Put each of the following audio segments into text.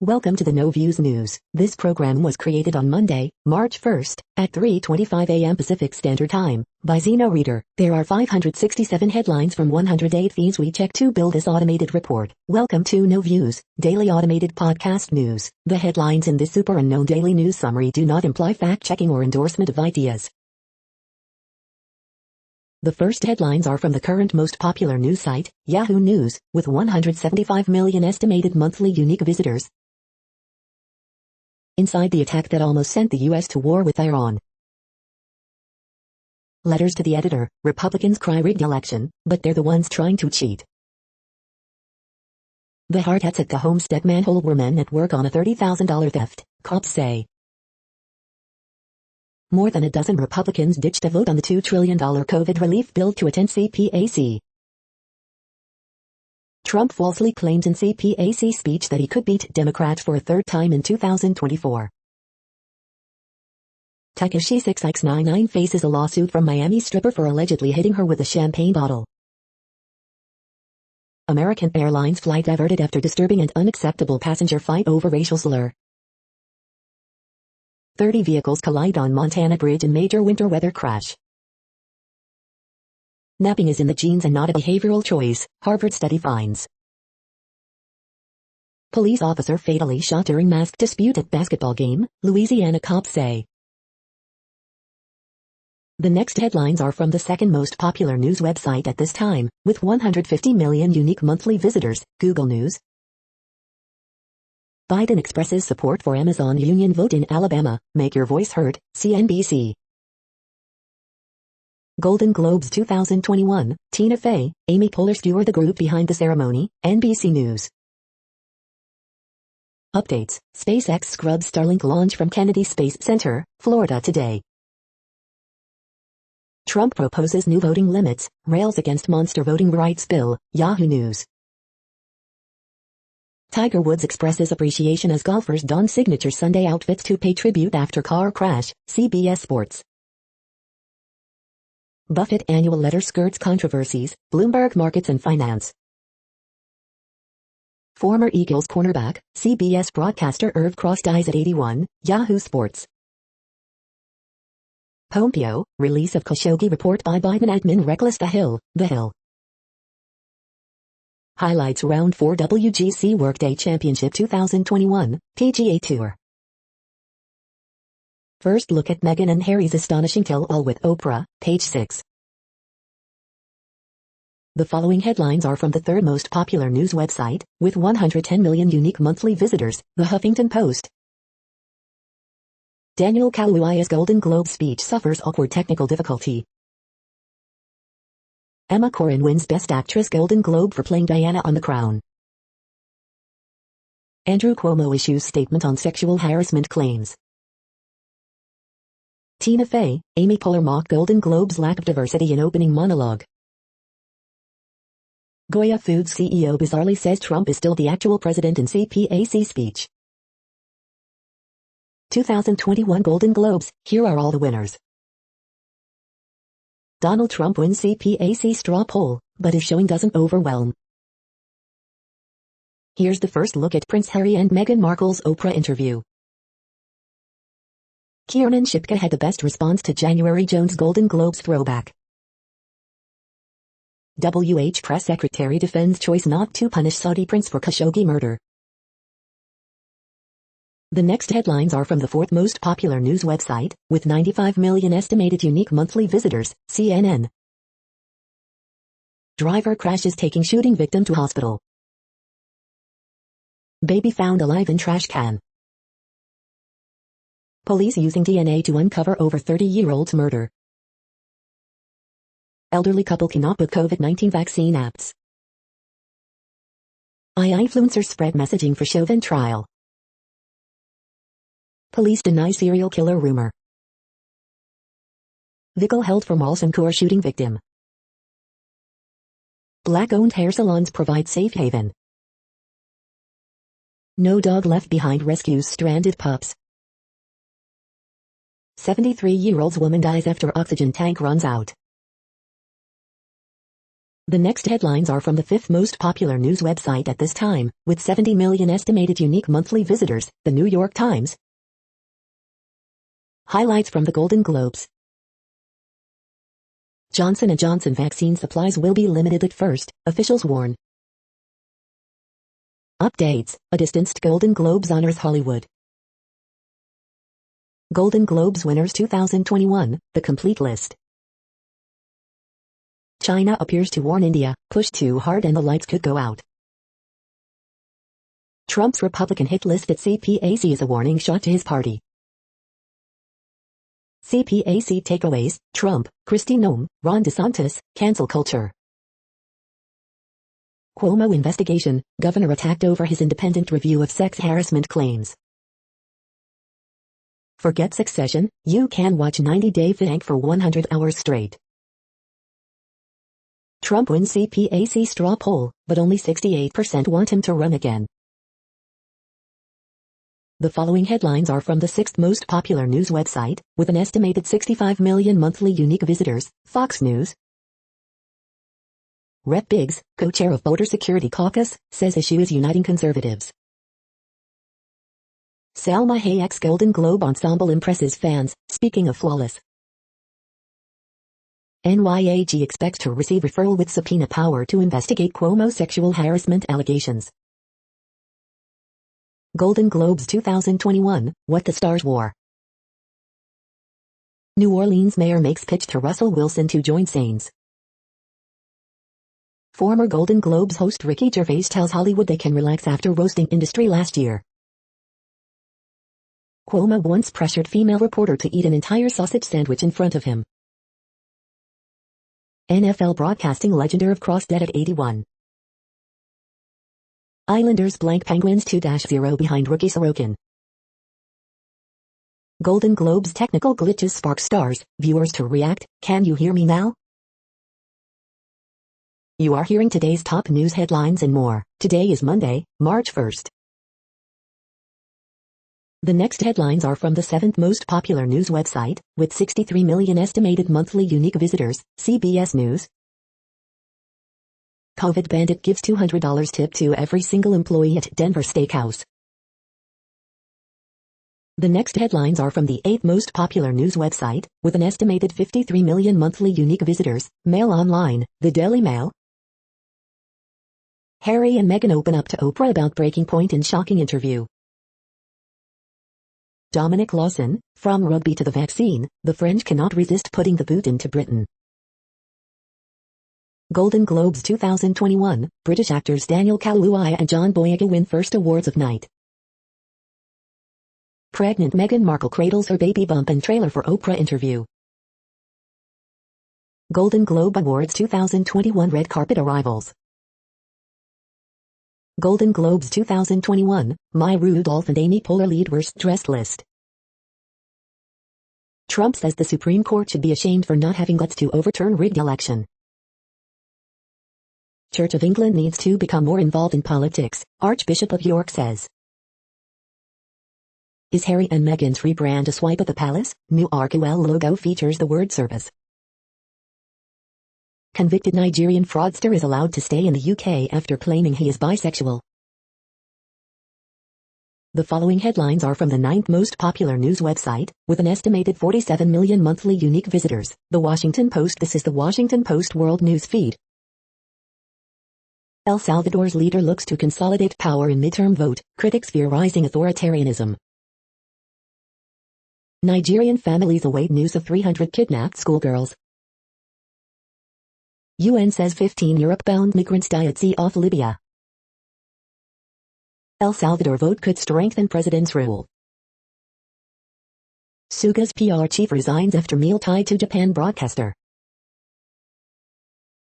Welcome to the No Views News. This program was created on Monday, March 1st, at 3:25 a.m. Pacific Standard Time, by Zeno Reader. There are 567 headlines from 108 feeds we check to build this automated report. Welcome to No Views, daily automated podcast news. The headlines in this super unknown daily news summary do not imply fact-checking or endorsement of ideas. The first headlines are from the current most popular news site, Yahoo News, with 175 million estimated monthly unique visitors. Inside the attack that almost sent the U.S. to war with Iran. Letters to the editor: Republicans cry rigged election, but they're the ones trying to cheat. The hardhats at the Homestead manhole were men at work on a $30,000 theft, cops say. More than a dozen Republicans ditched a vote on the $2 trillion COVID relief bill to attend Cpac. Trump falsely claims in Cpac speech that he could beat Democrats for a third time in 2024. Tekashi 6699 faces a lawsuit from Miami stripper for allegedly hitting her with a champagne bottle. American Airlines flight diverted after disturbing and unacceptable passenger fight over racial slur. 30 vehicles collide on Montana bridge in major winter weather crash. Napping is in the genes and not a behavioral choice, Harvard study finds. Police officer fatally shot during mask dispute at basketball game, Louisiana cops say. The next headlines are from the second most popular news website at this time, with 150 million unique monthly visitors, Google News. Biden expresses support for Amazon union vote in Alabama, make your voice heard, CNBC. Golden Globes 2021, Tina Fey, Amy Poehler skewer the group behind the ceremony, NBC News. Updates: SpaceX scrubs Starlink launch from Kennedy Space Center, Florida today. Trump proposes new voting limits, rails against monster voting rights bill, Yahoo News. Tiger Woods expresses appreciation as golfers don signature Sunday outfits to pay tribute after car crash, CBS Sports. Buffett annual letter skirts controversies, Bloomberg Markets and Finance. Former Eagles cornerback, CBS broadcaster Irv Cross dies at 81, Yahoo Sports. Pompeo, release of Khashoggi report by Biden admin reckless The Hill. Highlights round 4 WGC Workday Championship 2021, PGA Tour. First look at Meghan and Harry's astonishing tell-all with Oprah, page 6. The following headlines are from the third most popular news website, with 110 million unique monthly visitors, The Huffington Post. Daniel Kaluuya's Golden Globe speech suffers awkward technical difficulty. Emma Corrin wins Best Actress Golden Globe for playing Diana on The Crown. Andrew Cuomo issues statement on sexual harassment claims. Tina Fey, Amy Poehler mock Golden Globe's lack of diversity in opening monologue. Goya Foods CEO bizarrely says Trump is still the actual president in Cpac speech. 2021 Golden Globes, here are all the winners. Donald Trump wins Cpac straw poll, but his showing doesn't overwhelm. Here's the first look at Prince Harry and Meghan Markle's Oprah interview. Kiernan Shipka had the best response to January Jones Golden Globes throwback. WH press secretary defends choice not to punish Saudi prince for Khashoggi murder. The next headlines are from the fourth most popular news website, with 95 million estimated unique monthly visitors, CNN. Driver crashes taking shooting victim to hospital. Baby found alive in trash can. Police using DNA to uncover over 30-year-old's murder. Elderly couple cannot book COVID-19 vaccine apps. Influencers spread messaging for Chauvin trial. Police deny serial killer rumor. Vehicle held for Malsancourt shooting victim. Black-owned hair salons provide safe haven. No dog left behind rescues stranded pups. 73-year-old woman dies after oxygen tank runs out. The next headlines are from the fifth most popular news website at this time, with 70 million estimated unique monthly visitors, the New York Times. Highlights from the Golden Globes. Johnson & Johnson vaccine supplies will be limited at first, officials warn. Updates, a distanced Golden Globes honors Hollywood. Golden Globes winners 2021, the complete list. China appears to warn India, push too hard and the lights could go out. Trump's Republican hit list at Cpac is a warning shot to his party. Cpac Takeaways, Trump, Kristi Noem, Ron DeSantis, cancel culture. Cuomo investigation, governor attacked over his independent review of sex harassment claims. Forget Succession, you can watch 90 Day Fiancé for 100 hours straight. Trump wins Cpac straw poll, but only 68% want him to run again. The following headlines are from the sixth most popular news website, with an estimated 65 million monthly unique visitors, Fox News. Rep. Biggs, co-chair of Border Security Caucus, says issue is uniting conservatives. Salma Hayek's Golden Globe ensemble impresses fans, speaking of flawless. NYAG expects to receive referral with subpoena power to investigate Cuomo sexual harassment allegations. Golden Globes 2021, What the Stars Wore. New Orleans mayor makes pitch to Russell Wilson to join Saints. Former Golden Globes host Ricky Gervais tells Hollywood they can relax after roasting industry last year. Cuomo once pressured female reporter to eat an entire sausage sandwich in front of him. NFL broadcasting legend of crossed dead at 81. Islanders blank Penguins 2-0 behind rookie Sorokin. Golden Globes technical glitches spark stars, viewers to react, can you hear me now? You are hearing today's top news headlines and more. Today is Monday, March 1st. The next headlines are from the seventh most popular news website, with 63 million estimated monthly unique visitors, CBS News. COVID bandit gives $200 tip to every single employee at Denver Steakhouse. The next headlines are from the eighth most popular news website, with an estimated 53 million monthly unique visitors, Mail Online, the Daily Mail. Harry and Meghan open up to Oprah about breaking point in shocking interview. Dominic Lawson, from rugby to the vaccine, the French cannot resist putting the boot into Britain. Golden Globes 2021, British actors Daniel Kaluuya and John Boyega win first awards of night. Pregnant Meghan Markle cradles her baby bump and trailer for Oprah interview. Golden Globe Awards 2021 red carpet arrivals. Golden Globes 2021, Maya Rudolph and Amy Poehler lead worst dressed list. Trump says the Supreme Court should be ashamed for not having guts to overturn rigged election. Church of England needs to become more involved in politics, Archbishop of York says. Is Harry and Meghan's rebrand a swipe at the palace? New RQL logo features the word service. Convicted Nigerian fraudster is allowed to stay in the UK after claiming he is bisexual. The following headlines are from the ninth most popular news website, with an estimated 47 million monthly unique visitors, The Washington Post. This is the Washington Post World News Feed. El Salvador's leader looks to consolidate power in midterm vote, critics fear rising authoritarianism. Nigerian families await news of 300 kidnapped schoolgirls. UN says 15 Europe-bound migrants die at sea off Libya. El Salvador vote could strengthen president's rule. Suga's PR chief resigns after meal tied to Japan broadcaster.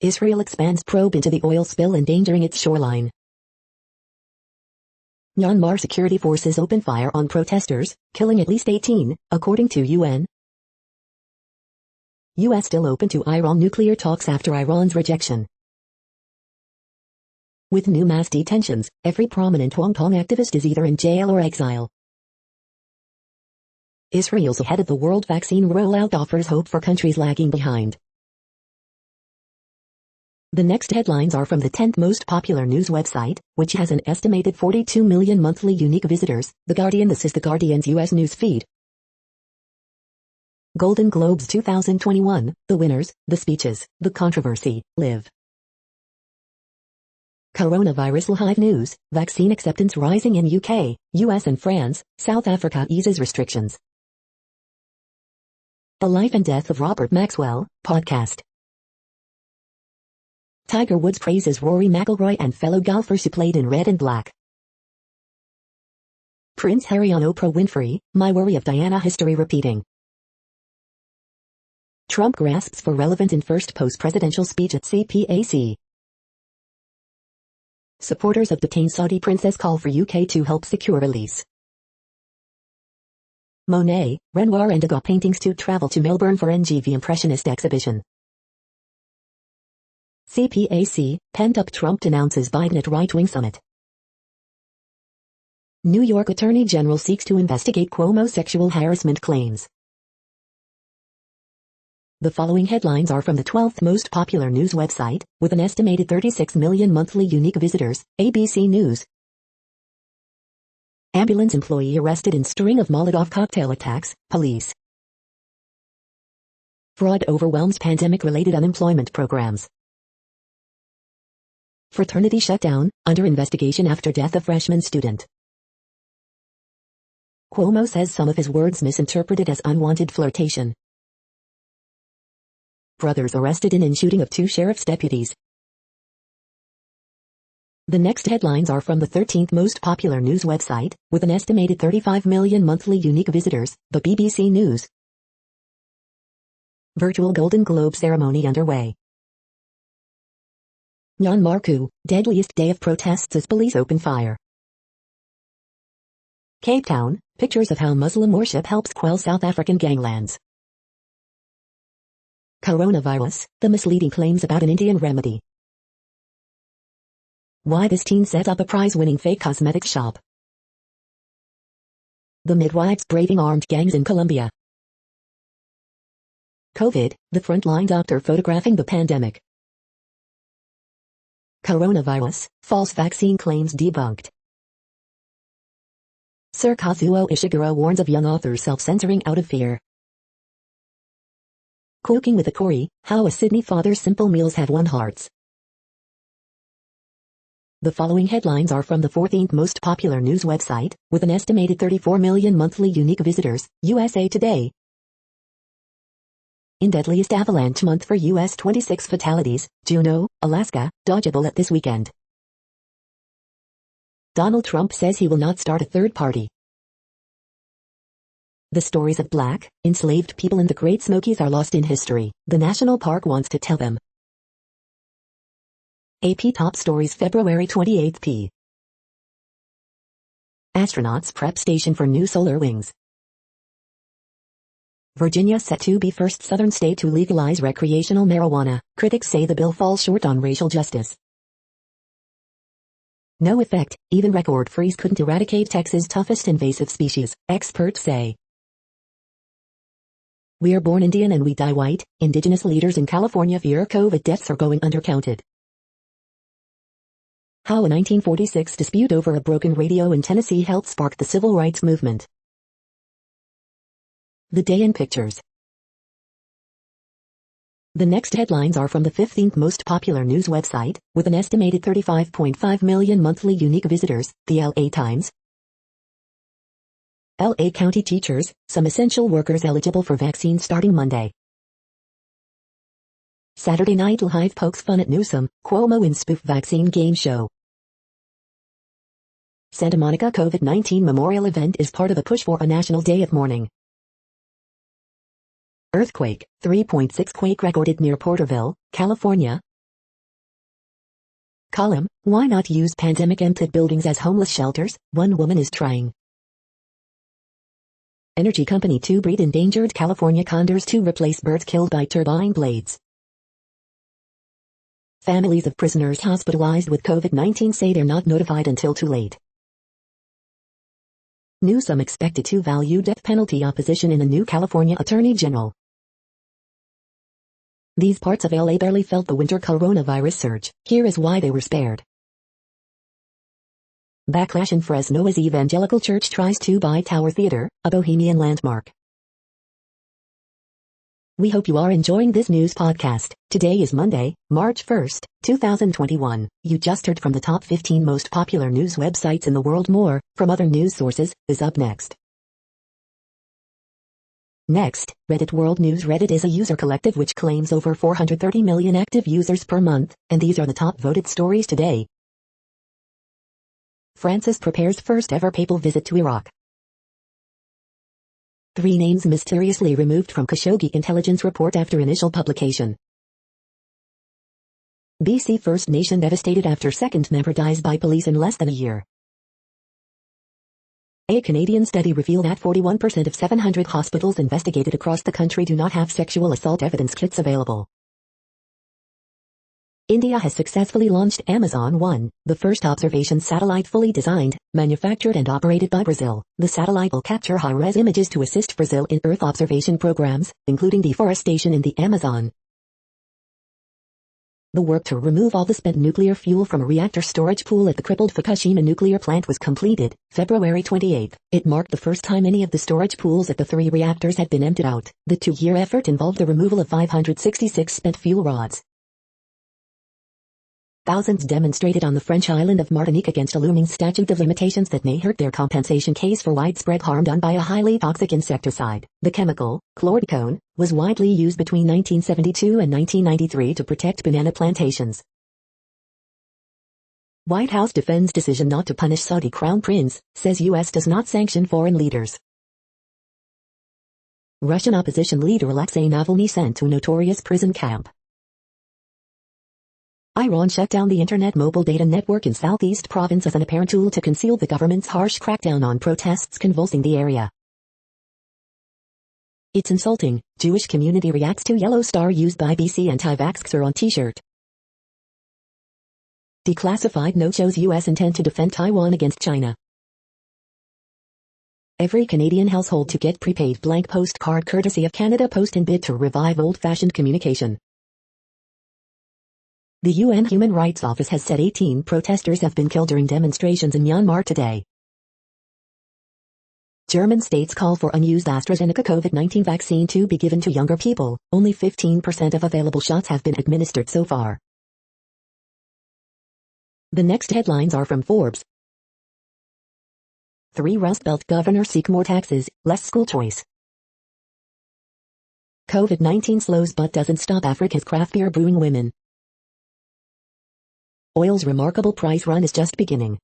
Israel expands probe into the oil spill endangering its shoreline. Myanmar security forces open fire on protesters, killing at least 18, according to UN. U.S. still open to Iran nuclear talks after Iran's rejection. With new mass detentions, every prominent Hong Kong activist is either in jail or exile. Israel's ahead of the world vaccine rollout offers hope for countries lagging behind. The next headlines are from the 10th most popular news website, which has an estimated 42 million monthly unique visitors, The Guardian. This is The Guardian's U.S. news feed. Golden Globes 2021, the winners, the speeches, the controversy, live. Coronavirus live news, vaccine acceptance rising in UK, US and France, South Africa eases restrictions. The Life and Death of Robert Maxwell, podcast. Tiger Woods praises Rory McIlroy and fellow golfers who played in red and black. Prince Harry on Oprah Winfrey, my worry of Diana history repeating. Trump grasps for relevant in first post-presidential speech at Cpac. Supporters of detained Saudi princess call for UK to help secure release. Monet, Renoir and Degas paintings to travel to Melbourne for NGV Impressionist exhibition. Cpac, pent-up Trump denounces Biden at right-wing summit. New York Attorney General seeks to investigate Cuomo sexual harassment claims. The following headlines are from the 12th most popular news website, with an estimated 36 million monthly unique visitors, ABC News. Ambulance employee arrested in string of Molotov cocktail attacks, police. Fraud overwhelms pandemic-related unemployment programs. Fraternity shutdown, under investigation after death of freshman student. Cuomo says some of his words misinterpreted as unwanted flirtation. Brothers arrested in shooting of 2 sheriff's deputies. The next headlines are from the 13th most popular news website, with an estimated 35 million monthly unique visitors, the BBC News. Virtual Golden Globe ceremony underway. Myanmar coup, deadliest day of protests as police open fire. Cape Town, pictures of how Muslim worship helps quell South African ganglands. Coronavirus, the misleading claims about an Indian remedy. Why this teen set up a prize-winning fake cosmetics shop. The midwives braving armed gangs in Colombia. COVID, the frontline doctor photographing the pandemic. Coronavirus, false vaccine claims debunked. Sir Kazuo Ishiguro warns of young authors self-censoring out of fear. Cooking with a Corey, how a Sydney father's simple meals have won hearts. The following headlines are from the 14th most popular news website, with an estimated 34 million monthly unique visitors, USA Today. In deadliest avalanche month for US 26 fatalities, Juneau, Alaska, dodgeable at this weekend. Donald Trump says he will not start a third party. The stories of black, enslaved people in the Great Smokies are lost in history. The National Park wants to tell them. AP Top Stories February 28 p. Astronauts prep station for new solar wings. Virginia set to be first southern state to legalize recreational marijuana. Critics say the bill falls short on racial justice. No effect, even record freeze couldn't eradicate Texas' toughest invasive species, experts say. We are born Indian and we die white. Indigenous leaders in California fear COVID deaths are going undercounted. How a 1946 dispute over a broken radio in Tennessee helped spark the civil rights movement. The day in pictures. The next headlines are from the 15th most popular news website, with an estimated 35.5 million monthly unique visitors, the LA Times. LA County teachers, some essential workers eligible for vaccine starting Monday. Saturday Night Live pokes fun at Newsom, Cuomo in spoof vaccine game show. Santa Monica COVID-19 memorial event is part of a push for a national day of mourning. Earthquake, 3.6 quake recorded near Porterville, California. Column, why not use pandemic-emptied buildings as homeless shelters? One woman is trying. Energy company to breed endangered California condors to replace birds killed by turbine blades. Families of prisoners hospitalized with COVID-19 say they're not notified until too late. Newsom expected to value death penalty opposition in a new California Attorney General. These parts of LA barely felt the winter coronavirus surge. Here is why they were spared. Backlash in Fresno as Evangelical Church tries to buy Tower Theater, a bohemian landmark. We hope you are enjoying this news podcast. Today is Monday, March 1st, 2021. You just heard from the top 15 most popular news websites in the world. More, from other news sources, is up next. Next, Reddit World News. Reddit is a user collective which claims over 430 million active users per month, and these are the top voted stories today. Francis prepares first ever papal visit to Iraq. 3 names mysteriously removed from Khashoggi intelligence report after initial publication. BC First Nation devastated after second member dies by police in less than a year. A Canadian study revealed that 41% of 700 hospitals investigated across the country do not have sexual assault evidence kits available. India has successfully launched Amazon 1, the first observation satellite fully designed, manufactured and operated by Brazil. The satellite will capture high-res images to assist Brazil in Earth observation programs, including deforestation in the Amazon. The work to remove all the spent nuclear fuel from a reactor storage pool at the crippled Fukushima nuclear plant was completed, February 28. It marked the first time any of the storage pools at the 3 reactors had been emptied out. The 2-year effort involved the removal of 566 spent fuel rods. Thousands demonstrated on the French island of Martinique against a looming statute of limitations that may hurt their compensation case for widespread harm done by a highly toxic insecticide. The chemical, chlordecone, was widely used between 1972 and 1993 to protect banana plantations. White House defends decision not to punish Saudi crown prince, says U.S. does not sanction foreign leaders. Russian opposition leader Alexei Navalny sent to notorious prison camp. Iran shut down the Internet mobile data network in Southeast province as an apparent tool to conceal the government's harsh crackdown on protests convulsing the area. It's insulting, Jewish community reacts to yellow star used by BC anti-vaxxer on t-shirt. Declassified note shows U.S. intent to defend Taiwan against China. Every Canadian household to get prepaid blank postcard courtesy of Canada Post in bid to revive old-fashioned communication. The UN Human Rights Office has said 18 protesters have been killed during demonstrations in Myanmar today. German states call for unused AstraZeneca COVID-19 vaccine to be given to younger people. Only 15% of available shots have been administered so far. The next headlines are from Forbes. 3 Rust Belt governors seek more taxes, less school choice. COVID-19 slows but doesn't stop Africa's craft beer brewing women. Oil's remarkable price run is just beginning.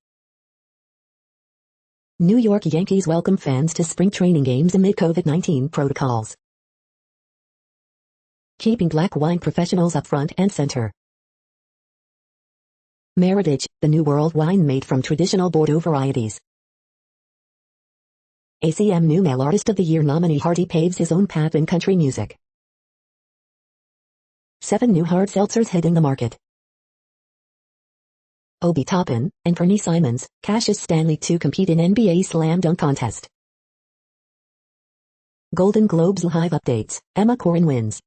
New York Yankees welcome fans to spring training games amid COVID-19 protocols. Keeping black wine professionals up front and center. Meritage, the new world wine made from traditional Bordeaux varieties. ACM New Male Artist of the Year nominee Hardy paves his own path in country music. 7 new hard seltzers hitting the market. Obi Toppin and Bernie Simons, Cassius Stanley to compete in NBA Slam Dunk Contest. Golden Globes live updates, Emma Corrin wins.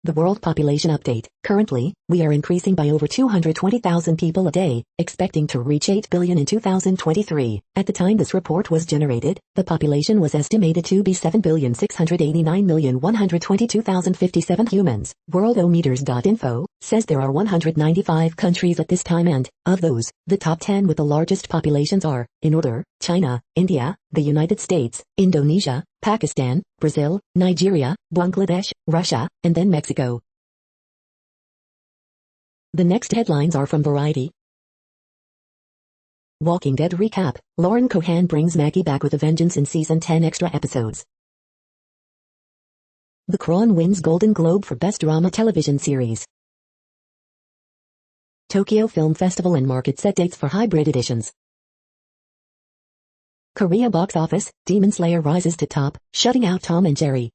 The World Population Update. Currently, we are increasing by over 220,000 people a day, expecting to reach 8 billion in 2023. At the time this report was generated, the population was estimated to be 7,689,122,057 humans. Worldometers.info says there are 195 countries at this time and, of those, the top 10 with the largest populations are, in order, China, India, the United States, Indonesia, Pakistan, Brazil, Nigeria, Bangladesh, Russia, and then Mexico. The next headlines are from Variety. Walking Dead recap. Lauren Cohan brings Maggie back with a vengeance in season 10 extra episodes. The Crown wins Golden Globe for Best Drama Television Series. Tokyo Film Festival and market set dates for hybrid editions. Korea box office, Demon Slayer rises to top, shutting out Tom and Jerry.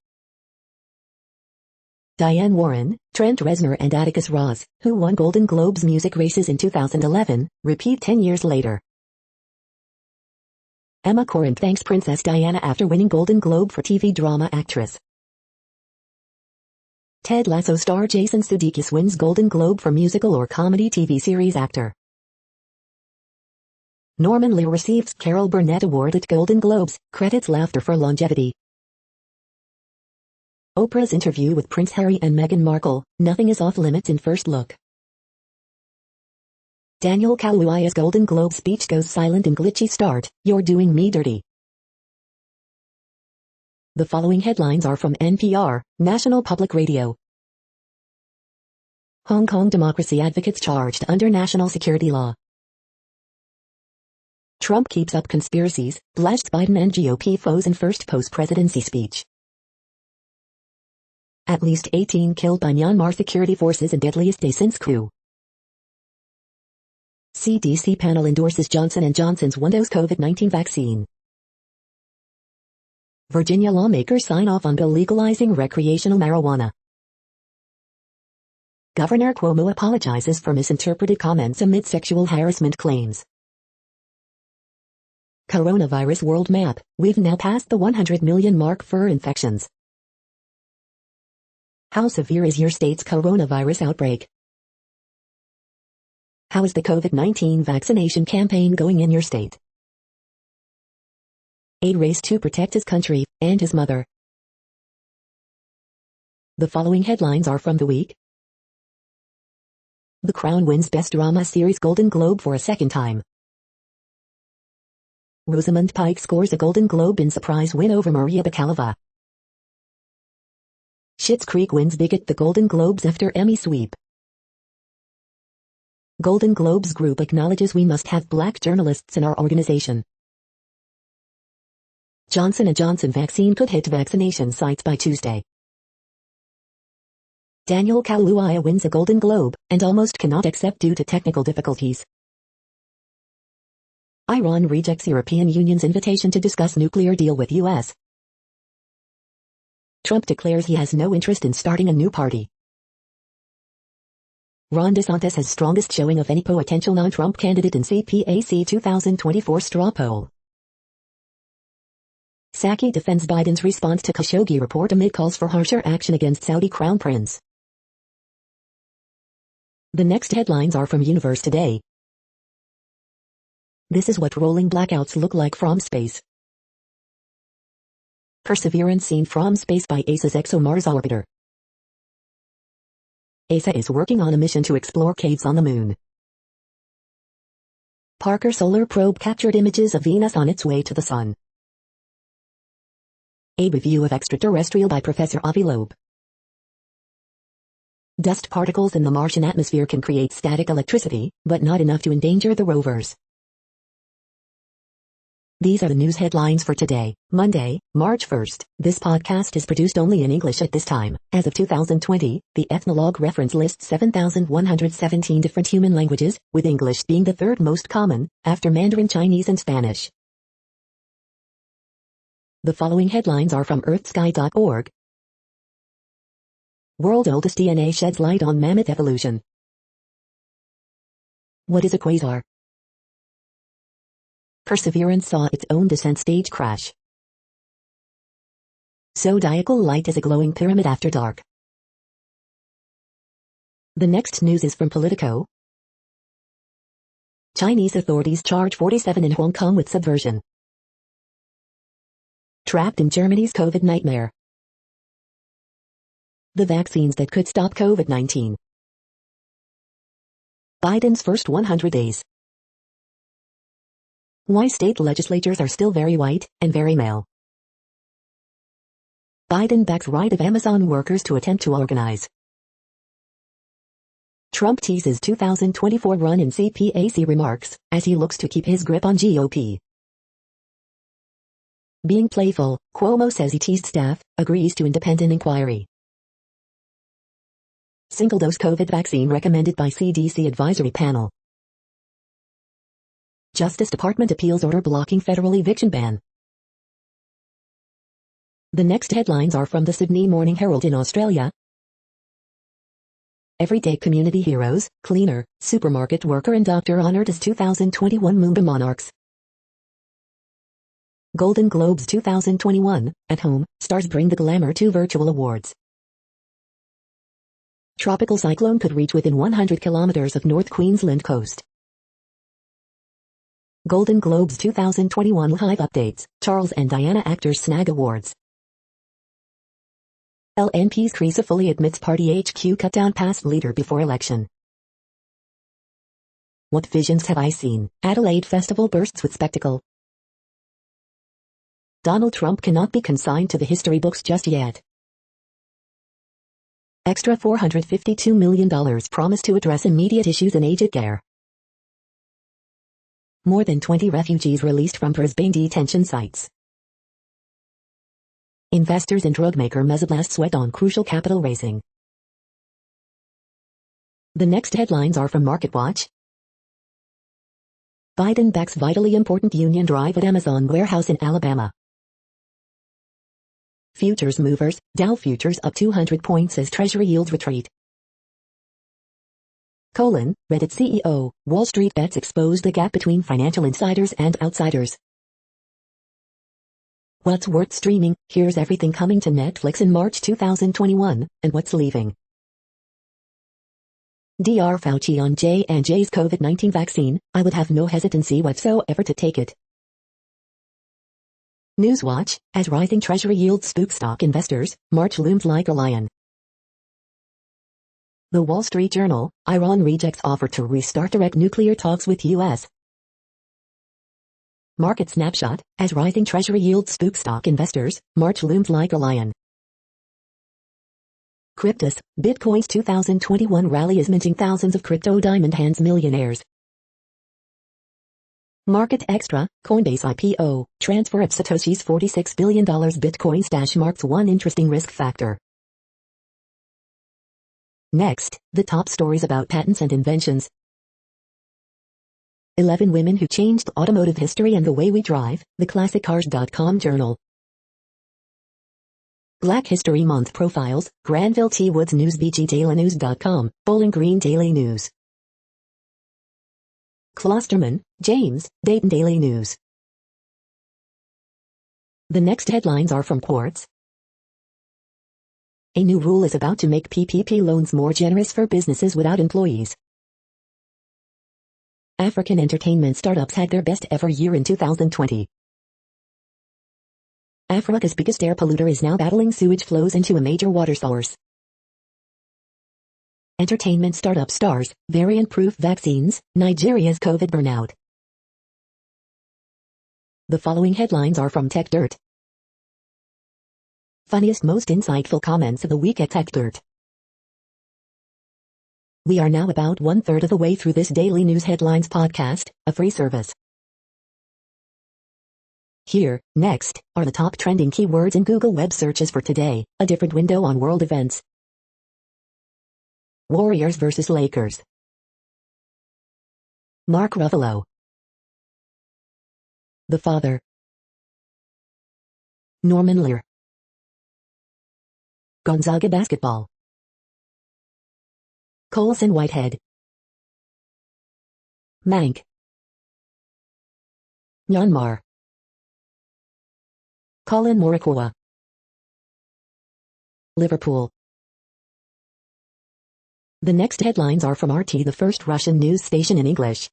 Diane Warren, Trent Reznor and Atticus Ross, who won Golden Globes music races in 2011, repeat 10 years later. Emma Corrin thanks Princess Diana after winning Golden Globe for TV drama actress. Ted Lasso star Jason Sudeikis wins Golden Globe for musical or comedy TV series actor. Norman Lear receives Carol Burnett Award at Golden Globes, credits laughter for longevity. Oprah's interview with Prince Harry and Meghan Markle, nothing is off limits in first look. Daniel Kaluuya's Golden Globe speech goes silent in glitchy start, "You're doing me dirty." The following headlines are from NPR, National Public Radio. Hong Kong democracy advocates charged under national security law. Trump keeps up conspiracies, blasts Biden and GOP foes in first post-presidency speech. At least 18 killed by Myanmar security forces in deadliest day since coup. CDC panel endorses Johnson & Johnson's one-dose COVID-19 vaccine. Virginia lawmakers sign off on bill legalizing recreational marijuana. Governor Cuomo apologizes for misinterpreted comments amid sexual harassment claims. Coronavirus world map, we've now passed the 100 million mark for infections. How severe is your state's coronavirus outbreak? How is the COVID-19 vaccination campaign going in your state? A race to protect his country, and his mother. The following headlines are from The Week. The Crown wins Best Drama Series Golden Globe for a second time. Rosamund Pike scores a Golden Globe in surprise win over Maria Bakalova. Schitt's Creek wins big at the Golden Globes after Emmy sweep. Golden Globes Group acknowledges we must have black journalists in our organization. Johnson & Johnson vaccine could hit vaccination sites by Tuesday. Daniel Kaluuya wins a Golden Globe, and almost cannot accept due to technical difficulties. Iran rejects European Union's invitation to discuss nuclear deal with U.S. Trump declares he has no interest in starting a new party. Ron DeSantis has strongest showing of any potential non-Trump candidate in Cpac 2024 straw poll. Psaki defends Biden's response to Khashoggi report amid calls for harsher action against Saudi Crown Prince. The next headlines are from Universe Today. This is what rolling blackouts look like from space. Perseverance seen from space by ESA's ExoMars orbiter. ESA is working on a mission to explore caves on the moon. Parker Solar Probe captured images of Venus on its way to the sun. A review of Extraterrestrial by Professor Avi Loeb. Dust particles in the Martian atmosphere can create static electricity, but not enough to endanger the rovers. These are the news headlines for today, Monday, March 1st. This podcast is produced only in English at this time. As of 2020, the Ethnologue reference lists 7,117 different human languages, with English being the third most common, after Mandarin Chinese and Spanish. The following headlines are from earthsky.org. World oldest DNA sheds light on mammoth evolution. What is a quasar? Perseverance saw its own descent stage crash. Zodiacal light is a glowing pyramid after dark. The next news is from Politico. Chinese authorities charge 47 in Hong Kong with subversion. Trapped in Germany's COVID nightmare. The vaccines that could stop COVID-19. Biden's first 100 days. Why state legislatures are still very white and very male. Biden backs right of Amazon workers to attempt to organize. Trump teases 2024 run in CPAC remarks, as he looks to keep his grip on GOP. Being playful, Cuomo says he teased staff, agrees to independent inquiry. Single-dose COVID vaccine recommended by CDC advisory panel. Justice Department appeals order blocking federal eviction ban. The next headlines are from the Sydney Morning Herald in Australia. Everyday community heroes, cleaner, supermarket worker and doctor honored as 2021 Moomba Monarchs. Golden Globes 2021, at home, stars bring the glamour to virtual awards. Tropical cyclone could reach within 100 kilometers of North Queensland coast. Golden Globes 2021 Live Updates, Charles and Diana actors snag awards. LNP's Crisa fully admits party HQ cut down past leader before election. What visions have I seen? Adelaide Festival bursts with spectacle. Donald Trump cannot be consigned to the history books just yet. Extra $452 million promised to address immediate issues in aged care. More than 20 refugees released from Brisbane detention sites. Investors in drug maker Mesoblast sweat on crucial capital raising. The next headlines are from MarketWatch. Biden backs vitally important union drive at Amazon warehouse in Alabama. Futures movers, Dow futures up 200 points as Treasury yields retreat. Reddit CEO, Wall Street bets expose the gap between financial insiders and outsiders. What's worth streaming? Here's everything coming to Netflix in March 2021, and what's leaving. Dr. Fauci on J&J's COVID-19 vaccine, I would have no hesitancy whatsoever to take it. Newswatch, as rising Treasury yields spook stock investors, March looms like a lion. The Wall Street Journal, Iran rejects offer to restart direct nuclear talks with U.S. Market snapshot, as rising Treasury yields spook stock investors, March looms like a lion. Cryptus, Bitcoin's 2021 rally is minting thousands of crypto diamond hands millionaires. Market Extra, Coinbase IPO, transfer of Satoshi's $46 billion Bitcoin stash marks one interesting risk factor. Next, the top stories about patents and inventions. 11 women who changed automotive history and the way we drive, the ClassicCars.com journal. Black History Month profiles, Granville T. Woods News BGDailyNews.com, Bowling Green Daily News. Klosterman, James, Dayton Daily News. The next headlines are from Quartz. A new rule is about to make PPP loans more generous for businesses without employees. African entertainment startups had their best ever year in 2020. Africa's biggest air polluter is now battling sewage flows into a major water source. Entertainment startup stars, variant-proof vaccines, Nigeria's COVID burnout. The following headlines are from Tech Dirt. Funniest most insightful comments of the week at Tech Dirt. We are now about 1/3 of the way through this daily news headlines podcast, a free service. Here, next, are the top trending keywords in Google web searches for today, a different window on world events. Warriors vs. Lakers. Mark Ruffalo. The Father. Norman Lear. Gonzaga basketball. Colson Whitehead. Mank. Myanmar. Colin Morikawa. Liverpool. The next headlines are from RT, the first Russian news station in English.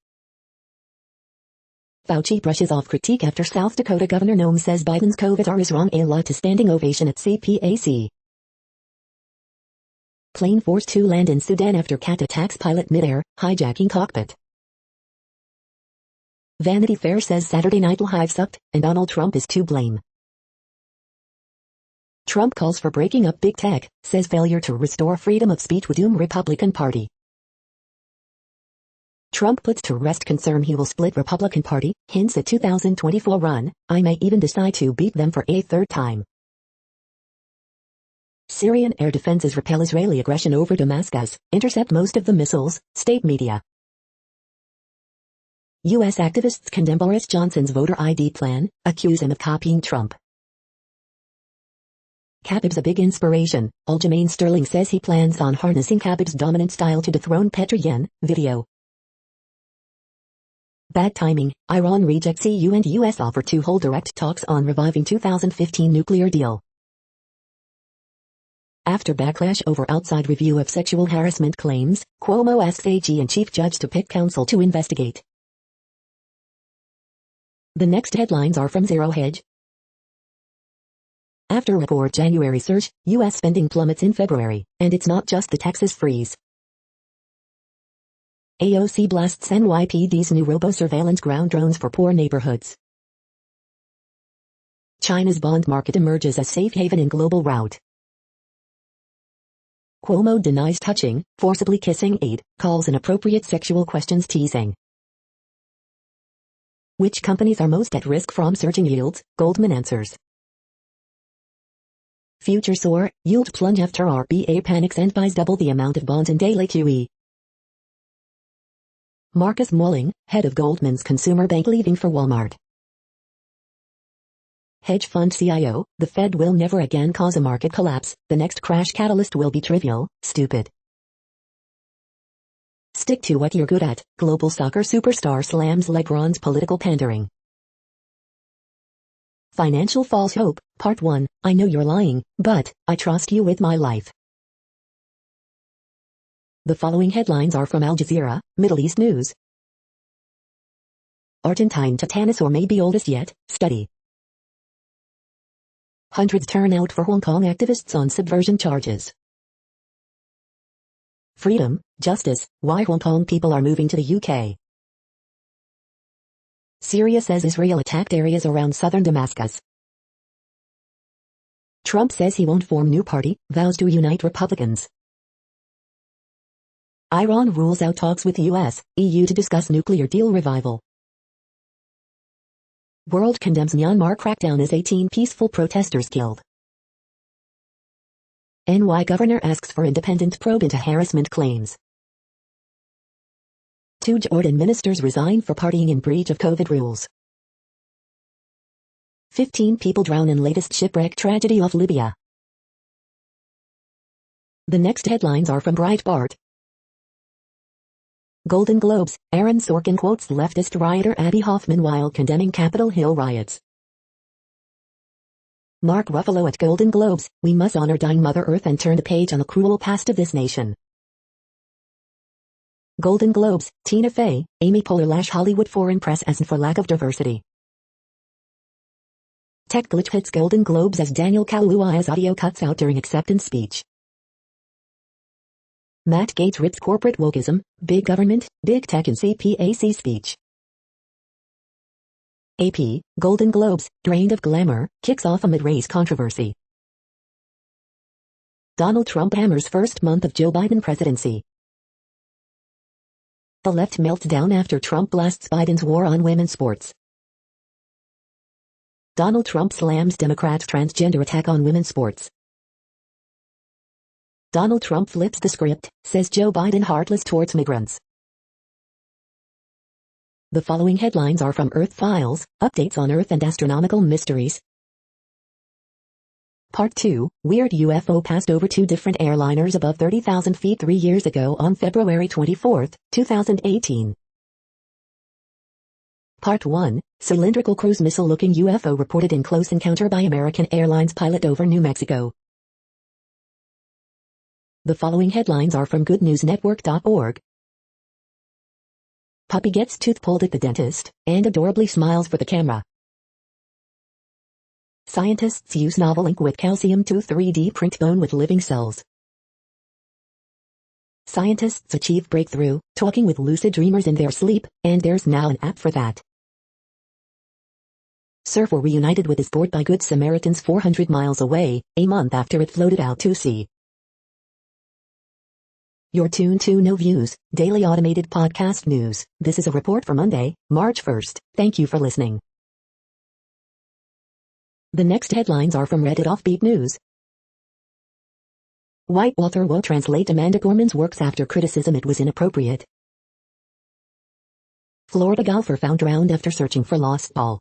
Fauci brushes off critique after South Dakota Governor Noem says Biden's COVID is wrong. A lot to standing ovation at CPAC. Plane forced to land in Sudan after cat attacks pilot midair, hijacking cockpit. Vanity Fair says Saturday Night Live sucked, and Donald Trump is to blame. Trump calls for breaking up big tech, says failure to restore freedom of speech would doom Republican Party. Trump puts to rest concern he will split Republican Party, hints at 2024 run, I may even decide to beat them for a third time. Syrian air defenses repel Israeli aggression over Damascus, intercept most of the missiles, state media. U.S. activists condemn Boris Johnson's voter ID plan, accuse him of copying Trump. Khabib's a big inspiration, Aljamain Sterling says he plans on harnessing Khabib's dominant style to dethrone Petr Yan, video. Bad timing, Iran rejects EU and US offer to hold direct talks on reviving 2015 nuclear deal. After backlash over outside review of sexual harassment claims, Cuomo asks AG and Chief Judge to pick counsel to investigate. The next headlines are from Zero Hedge. After record January surge, U.S. spending plummets in February, and it's not just the Texas freeze. AOC blasts NYPD's new robo-surveillance ground drones for poor neighborhoods. China's bond market emerges as safe haven in global rout. Cuomo denies touching, forcibly kissing aide, calls inappropriate sexual questions teasing. Which companies are most at risk from surging yields? Goldman answers. Future soar, yield plunge after RBA panics and buys double the amount of bonds in daily QE. Marcus Mulling, head of Goldman's consumer bank leaving for Walmart. Hedge fund CIO, the Fed will never again cause a market collapse, the next crash catalyst will be trivial, stupid. Stick to what you're good at, global soccer superstar slams LeBron's political pandering. Financial false hope, Part 1, I know you're lying, but I trust you with my life. The following headlines are from Al Jazeera, Middle East News. Argentine tetanus or maybe oldest yet, study. Hundreds turn out for Hong Kong activists on subversion charges. Freedom, justice, why Hong Kong people are moving to the UK. Syria says Israel attacked areas around southern Damascus. Trump says he won't form new party, vows to unite Republicans. Iran rules out talks with US, EU to discuss nuclear deal revival. World condemns Myanmar crackdown as 18 peaceful protesters killed. NY governor asks for independent probe into harassment claims. 2 Jordan ministers resign for partying in breach of COVID rules. 15 people drown in latest shipwreck tragedy off Libya. The next headlines are from Breitbart. Golden Globes, Aaron Sorkin quotes leftist rioter Abby Hoffman while condemning Capitol Hill riots. Mark Ruffalo at Golden Globes, we must honor dying Mother Earth and turn the page on the cruel past of this nation. Golden Globes, Tina Fey, Amy Poehler lash Hollywood foreign press as for lack of diversity. Tech glitch hits Golden Globes as Daniel Kaluuya's audio cuts out during acceptance speech. Matt Gaetz rips corporate wokeism, big government, big tech in CPAC speech. AP, Golden Globes, drained of glamour, kicks off amid race controversy. Donald Trump hammers first month of Joe Biden presidency. The left melts down after Trump blasts Biden's war on women's sports. Donald Trump slams Democrats' transgender attack on women's sports. Donald Trump flips the script, says Joe Biden heartless towards migrants. The following headlines are from Earth Files, updates on Earth and astronomical mysteries. Part 2, weird UFO passed over 2 different airliners above 30,000 feet 3 years ago on February 24, 2018. Part 1, cylindrical cruise missile-looking UFO reported in close encounter by American Airlines pilot over New Mexico. The following headlines are from goodnewsnetwork.org. Puppy gets tooth pulled at the dentist, and adorably smiles for the camera. Scientists use novel ink with calcium to 3D print bone with living cells. Scientists achieve breakthrough, talking with lucid dreamers in their sleep, and there's now an app for that. Surfer reunited with his board by Good Samaritans 400 miles away, a month after it floated out to sea. You're tuned to No Views, daily automated podcast news. This is a report for Monday, March 1st. Thank you for listening. The next headlines are from Reddit Offbeat News. White author will translate Amanda Gorman's works after criticism it was inappropriate. Florida golfer found drowned after searching for lost ball.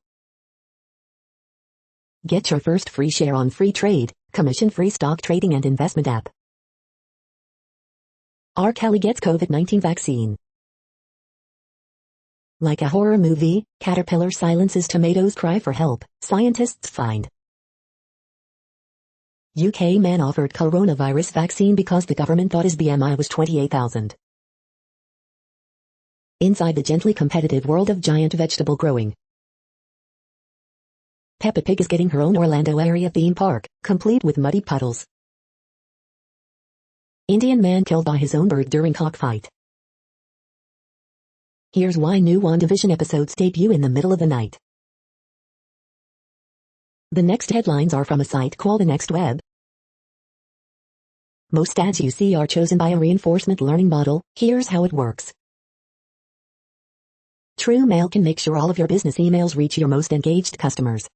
Get your first free share on Free Trade, commission-free stock trading and investment app. R. Kelly gets COVID-19 vaccine. Like a horror movie, caterpillar silences tomatoes' cry for help, scientists find. UK man offered coronavirus vaccine because the government thought his BMI was 28,000. Inside the gently competitive world of giant vegetable growing. Peppa Pig is getting her own Orlando area theme park, complete with muddy puddles. Indian man killed by his own bird during cockfight. Here's why new WandaVision episodes debut in the middle of the night. The next headlines are from a site called The Next Web. Most ads you see are chosen by a reinforcement learning model. Here's how it works. True Mail can make sure all of your business emails reach your most engaged customers.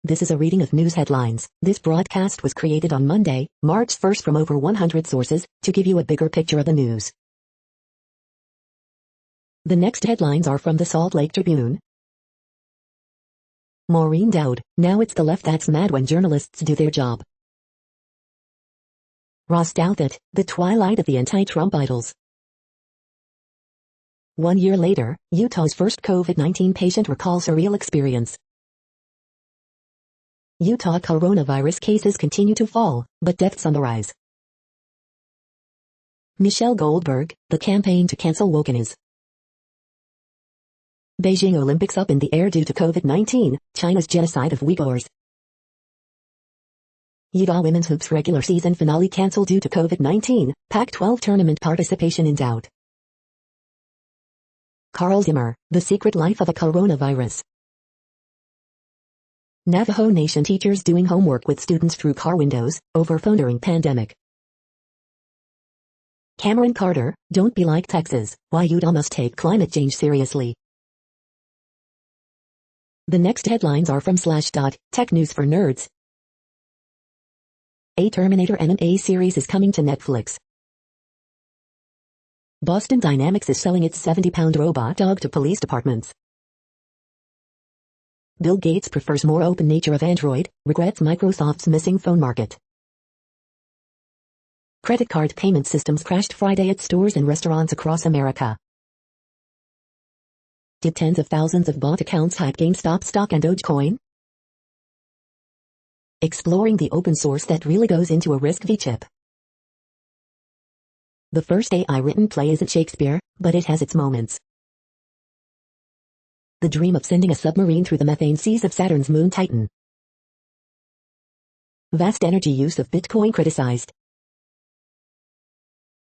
This is a reading of news headlines. This broadcast was created on Monday, March 1st from over 100 sources, to give you a bigger picture of the news. The next headlines are from the Salt Lake Tribune. Maureen Dowd, now it's the left that's mad when journalists do their job. Ross Douthat, the twilight of the anti-Trump idols. 1 year later, Utah's first COVID-19 patient recalls a real experience. Utah coronavirus cases continue to fall, but deaths on the rise. Michelle Goldberg, the campaign to cancel woken is. Beijing Olympics up in the air due to COVID-19, China's genocide of Uyghurs. Utah women's hoops regular season finale canceled due to COVID-19, Pac-12 tournament participation in doubt. Carl Zimmer, The Secret Life of a Coronavirus. Navajo Nation teachers doing homework with students through car windows, over phone during pandemic. Cameron Carter, Don't Be Like Texas, Why Utah Must Take Climate Change Seriously. The next headlines are from Slashdot, Tech News for Nerds. A Terminator MMA series is coming to Netflix. Boston Dynamics is selling its 70-pound robot dog to police departments. Bill Gates prefers more open nature of Android, regrets Microsoft's missing phone market. Credit card payment systems crashed Friday at stores and restaurants across America. Did tens of thousands of bot accounts hack GameStop stock and Dogecoin? Exploring the open source that really goes into a RISC-V chip. The first AI-written play isn't Shakespeare, but it has its moments. The dream of sending a submarine through the methane seas of Saturn's moon Titan. Vast energy use of Bitcoin criticized.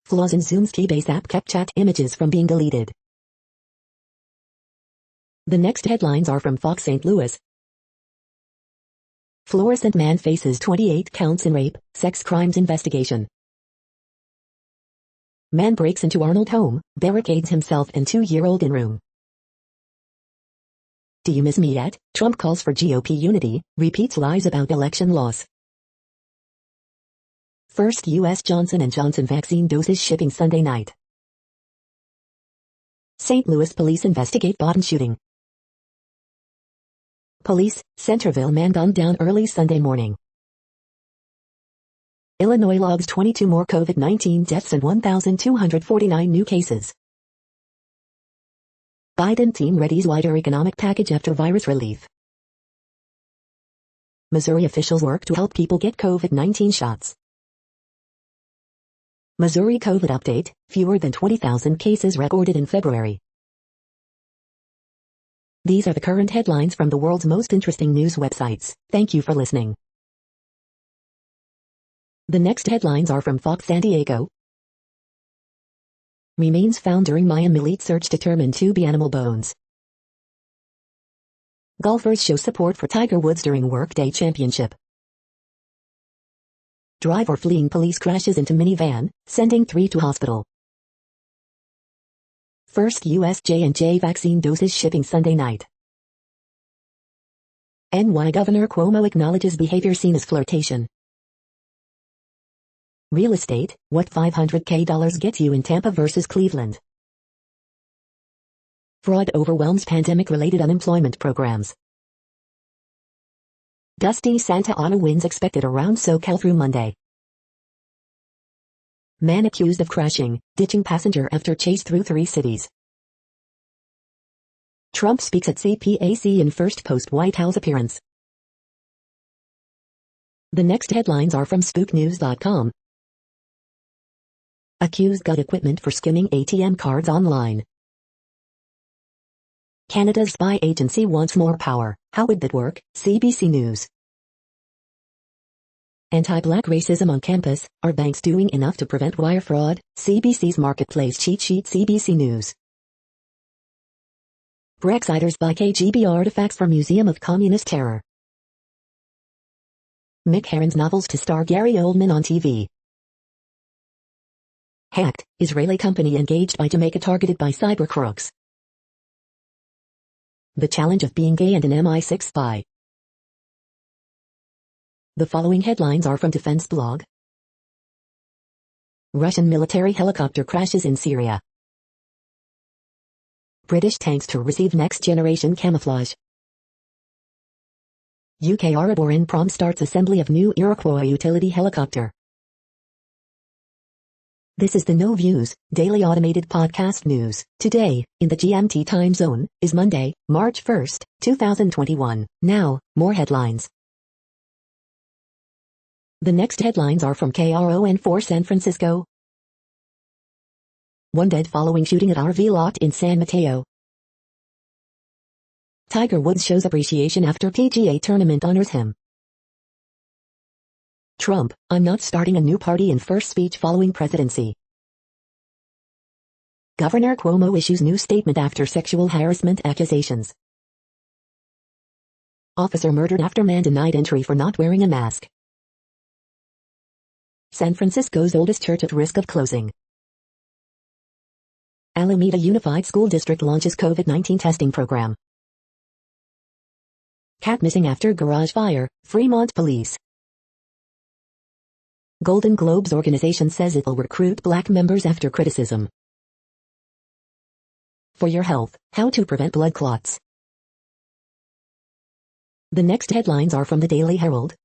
Flaws in Zoom's keybase app kept chat images from being deleted. The next headlines are from Fox St. Louis. Fluorescent man faces 28 counts in rape, sex crimes investigation. Man breaks into Arnold home, barricades himself and 2-year-old in room. Do you miss me yet? Trump calls for GOP unity, repeats lies about election loss. First U.S. Johnson & Johnson vaccine doses shipping Sunday night. St. Louis police investigate Boston shooting. Police, Centerville man gunned down early Sunday morning. Illinois logs 22 more COVID-19 deaths and 1,249 new cases. Biden team readies wider economic package after virus relief. Missouri officials work to help people get COVID-19 shots. Missouri COVID update, fewer than 20,000 cases recorded in February. These are the current headlines from the world's most interesting news websites. Thank you for listening. The next headlines are from Fox San Diego. Remains found during Mayan elite search determined to be animal bones. Golfers show support for Tiger Woods during Workday Championship. Driver fleeing police crashes into minivan, sending 3 to hospital. First U.S. J&J vaccine doses shipping Sunday night. NY Governor Cuomo acknowledges behavior seen as flirtation. Real estate, what $500K gets you in Tampa versus Cleveland. Fraud overwhelms pandemic-related unemployment programs. Dusty Santa Ana winds expected around SoCal through Monday. Man accused of crashing, ditching passenger after chase through 3 cities. Trump speaks at CPAC in first post-White House appearance. The next headlines are from spooknews.com. Accused got equipment for skimming ATM cards online. Canada's spy agency wants more power. How would that work? CBC News. Anti-black racism on campus. Are banks doing enough to prevent wire fraud? CBC's Marketplace cheat sheet. CBC News. Brexiters buy KGB artifacts from Museum of Communist Terror. Mick Herron's novels to star Gary Oldman on TV. Hacked. Israeli company engaged by Jamaica targeted by cyber crooks. The challenge of being gay and an MI6 spy. The following headlines are from Defense Blog. Russian military helicopter crashes in Syria. British tanks to receive next-generation camouflage. UK Aeroborne prom starts assembly of new Iroquois utility helicopter. This is the No Views, daily automated podcast news. Today, in the GMT time zone, is Monday, March 1st, 2021. Now, more headlines. The next headlines are from KRON4 San Francisco. One dead following shooting at RV lot in San Mateo. Tiger Woods shows appreciation after PGA tournament honors him. Trump, I'm not starting a new party in first speech following presidency. Governor Cuomo issues new statement after sexual harassment accusations. Officer murdered after man denied entry for not wearing a mask. San Francisco's oldest church at risk of closing. Alameda Unified School District launches COVID-19 testing program. Cat missing after garage fire, Fremont police. Golden Globes organization says it will recruit black members after criticism. For your health, how to prevent blood clots. The next headlines are from the Daily Herald.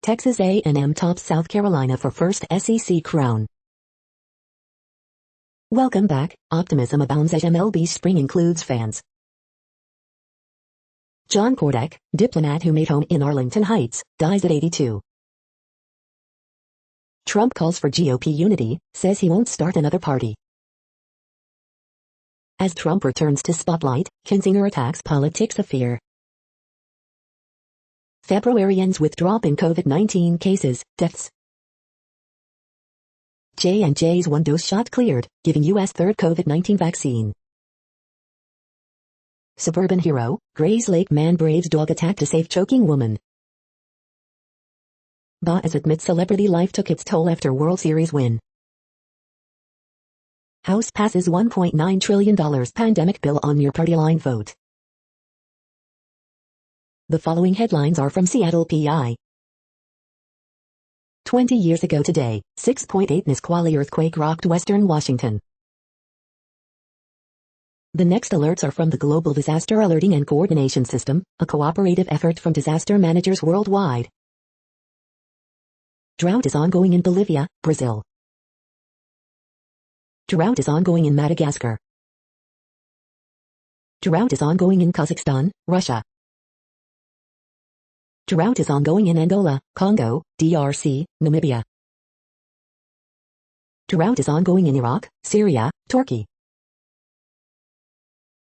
Texas A&M tops South Carolina for first SEC crown. Welcome back. Optimism abounds as MLB spring includes fans. John Kordek, diplomat who made home in Arlington Heights, dies at 82. Trump calls for GOP unity, says he won't start another party. As Trump returns to spotlight, Kinzinger attacks politics of fear. February ends with drop in COVID-19 cases, deaths. J&J's one-dose shot cleared, giving U.S. third COVID-19 vaccine. Suburban hero, Grays Lake man braves dog attack to save choking woman. Baez admits celebrity life took its toll after World Series win. House passes $1.9 trillion pandemic bill on near party line vote. The following headlines are from Seattle PI. 20 years ago today, 6.8 Nisqually earthquake rocked western Washington. The next alerts are from the Global Disaster Alerting and Coordination System, a cooperative effort from disaster managers worldwide. Drought is ongoing in Bolivia, Brazil. Drought is ongoing in Madagascar. Drought is ongoing in Kazakhstan, Russia. Drought is ongoing in Angola, Congo, DRC, Namibia. Drought is ongoing in Iraq, Syria, Turkey.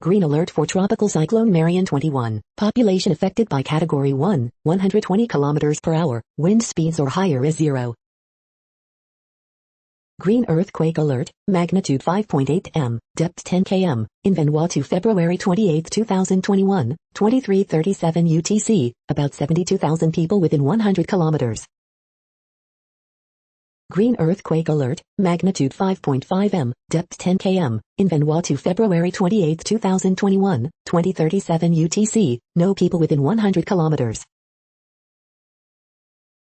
Green alert for Tropical Cyclone Marian 21. Population affected by Category 1, 120 km per hour, wind speeds or higher is 0. Green earthquake alert, magnitude 5.8 m, depth 10 km, in Vanuatu February 28, 2021, 23:37 UTC, about 72,000 people within 100 kilometers. Green earthquake alert, magnitude 5.5 m, depth 10 km, in Vanuatu February 28, 2021, 20:37 UTC, no people within 100 kilometers.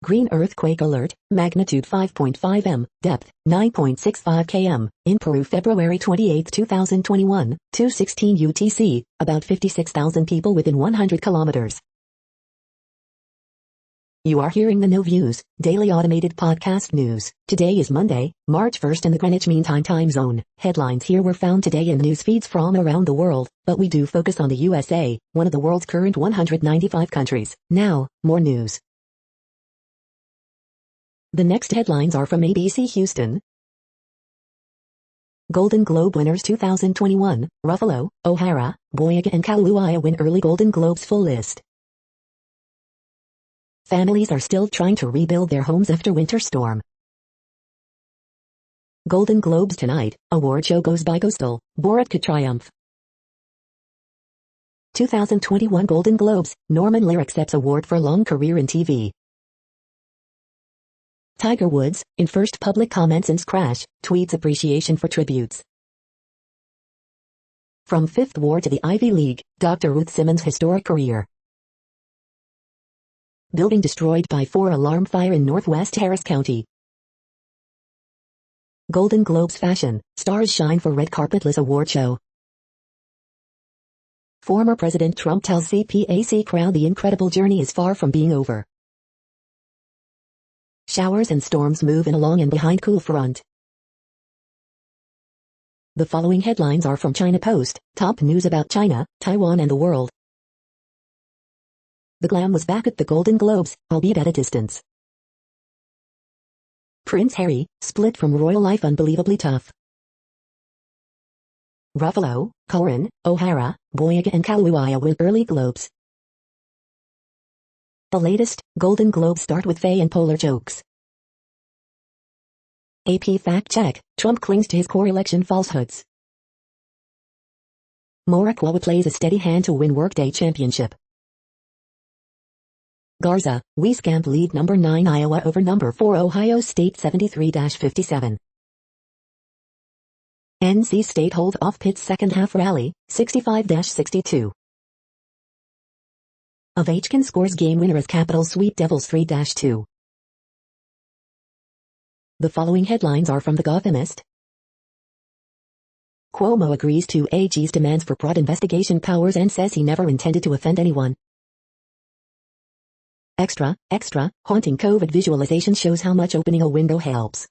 Green earthquake alert, magnitude 5.5 m, depth 9.65 km, in Peru February 28, 2021, 2:16 UTC, about 56,000 people within 100 kilometers. You are hearing the No Views, daily automated podcast news. Today is Monday, March 1st in the Greenwich Mean Time zone. Headlines here were found today in news feeds from around the world, but we do focus on the USA, one of the world's current 195 countries. Now, more news. The next headlines are from ABC Houston. Golden Globe winners 2021, Ruffalo, O'Hara, Boyega and Kaluuya win early Golden Globes full list. Families are still trying to rebuild their homes after winter storm. Golden Globes tonight, award show goes by coastal, Borat could triumph. 2021 Golden Globes, Norman Lear accepts award for long career in TV. Tiger Woods, in first public comment since crash, tweets appreciation for tributes. From Fifth Ward to the Ivy League, Dr. Ruth Simmons' historic career. Building destroyed by 4-alarm fire in Northwest Harris County. Golden Globes fashion, stars shine for red carpetless award show. Former President Trump tells CPAC crowd the incredible journey is far from being over. Showers and storms moving along and behind cool front. The following headlines are from China Post, top news about China, Taiwan and the world. The glam was back at the Golden Globes, albeit at a distance. Prince Harry, split from royal life unbelievably tough. Ruffalo, Corin, O'Hara, Boyega and Kaluuya win early Globes. The latest, Golden Globes start with Faye and Polar jokes. AP fact check, Trump clings to his core election falsehoods. Morikawa plays a steady hand to win Workday Championship. Garza, Wieskamp lead number 9 Iowa over number 4 Ohio State 73-57. NC State hold off Pitt's second half rally, 65-62. Ovechkin scores game winner as Capitals sweep Devils 3-2. The following headlines are from The Gothamist. Cuomo agrees to AG's demands for broad investigation powers and says he never intended to offend anyone. Extra, haunting COVID visualization shows how much opening a window helps.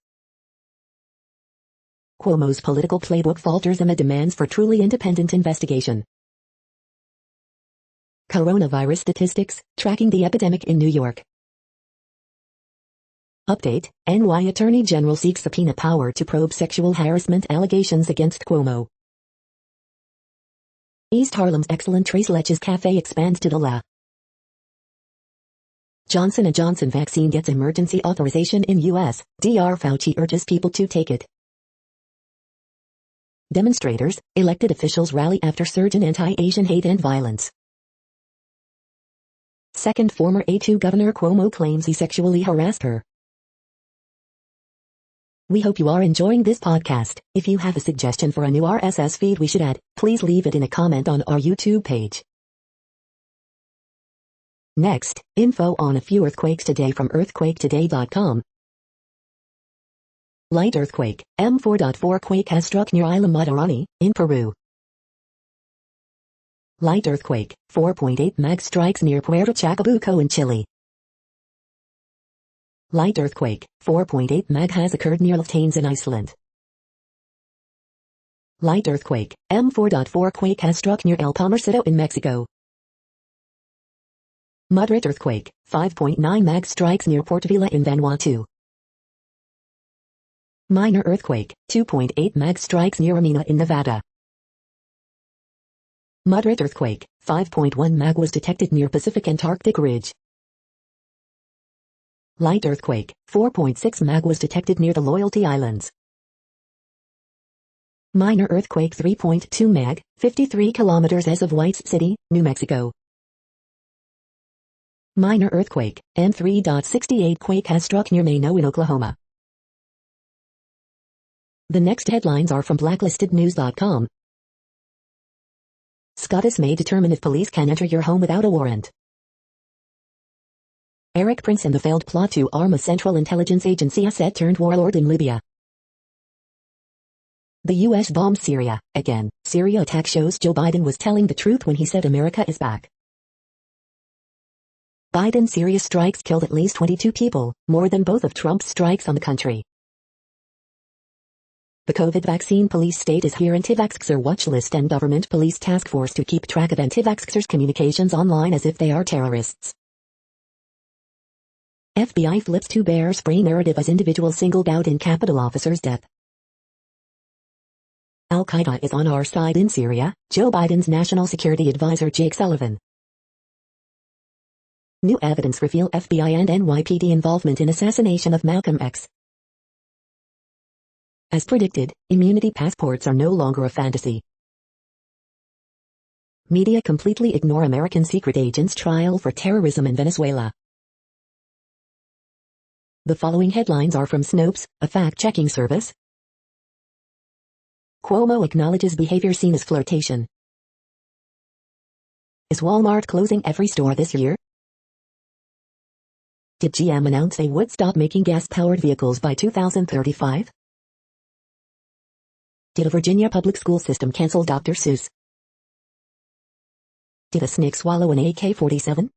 Cuomo's political playbook falters amid demands for truly independent investigation. Coronavirus statistics, tracking the epidemic in New York. Update, NY Attorney General seeks subpoena power to probe sexual harassment allegations against Cuomo. East Harlem's excellent Tres Leches Cafe expands to the La. Johnson & Johnson vaccine gets emergency authorization in U.S., Dr. Fauci urges people to take it. Demonstrators, elected officials rally after surge in anti-Asian hate and violence. Second former A2 Governor Cuomo claims he sexually harassed her. We hope you are enjoying this podcast. If you have a suggestion for a new RSS feed we should add, please leave it in a comment on our YouTube page. Next, info on a few earthquakes today from earthquaketoday.com. Light earthquake, M4.4 quake has struck near Isla Madarani, in Peru. Light earthquake, 4.8 mag strikes near Puerto Chacabuco in Chile. Light earthquake, 4.8 mag has occurred near Lufthansa in Iceland. Light earthquake, M4.4 quake has struck near El Palmarcito in Mexico. Moderate earthquake, 5.9 mag strikes near Porto Vila in Vanuatu. Minor earthquake, 2.8 mag strikes near Amina in Nevada. Moderate earthquake, 5.1 mag was detected near Pacific Antarctic Ridge. Light earthquake, 4.6 mag was detected near the Loyalty Islands. Minor earthquake 3.2 mag, 53 kilometers as of Whites City, New Mexico. Minor earthquake, M3.68 quake has struck near Mano in Oklahoma. The next headlines are from blacklistednews.com. SCOTUS may determine if police can enter your home without a warrant. Eric Prince and the failed plot to arm a Central Intelligence Agency asset-turned-warlord in Libya. The U.S. bombed Syria, again. Syria attack shows Joe Biden was telling the truth when he said America is back. Biden's serious strikes killed at least 22 people, more than both of Trump's strikes on the country. The COVID vaccine police state is here. Anti-vaxxer watch list and government police task force to keep track of anti-vaxxers' communications online as if they are terrorists. FBI flips to bear spray narrative as individual singled out in Capitol officer's death. Al-Qaeda is on our side in Syria, Joe Biden's national security advisor Jake Sullivan. New evidence reveal FBI and NYPD involvement in assassination of Malcolm X. As predicted, immunity passports are no longer a fantasy. Media completely ignore American secret agent's trial for terrorism in Venezuela. The following headlines are from Snopes, a fact-checking service. Cuomo acknowledges behavior seen as flirtation. Is Walmart closing every store this year? Did GM announce they would stop making gas-powered vehicles by 2035? Did a Virginia public school system cancel Dr. Seuss? Did a snake swallow an AK-47?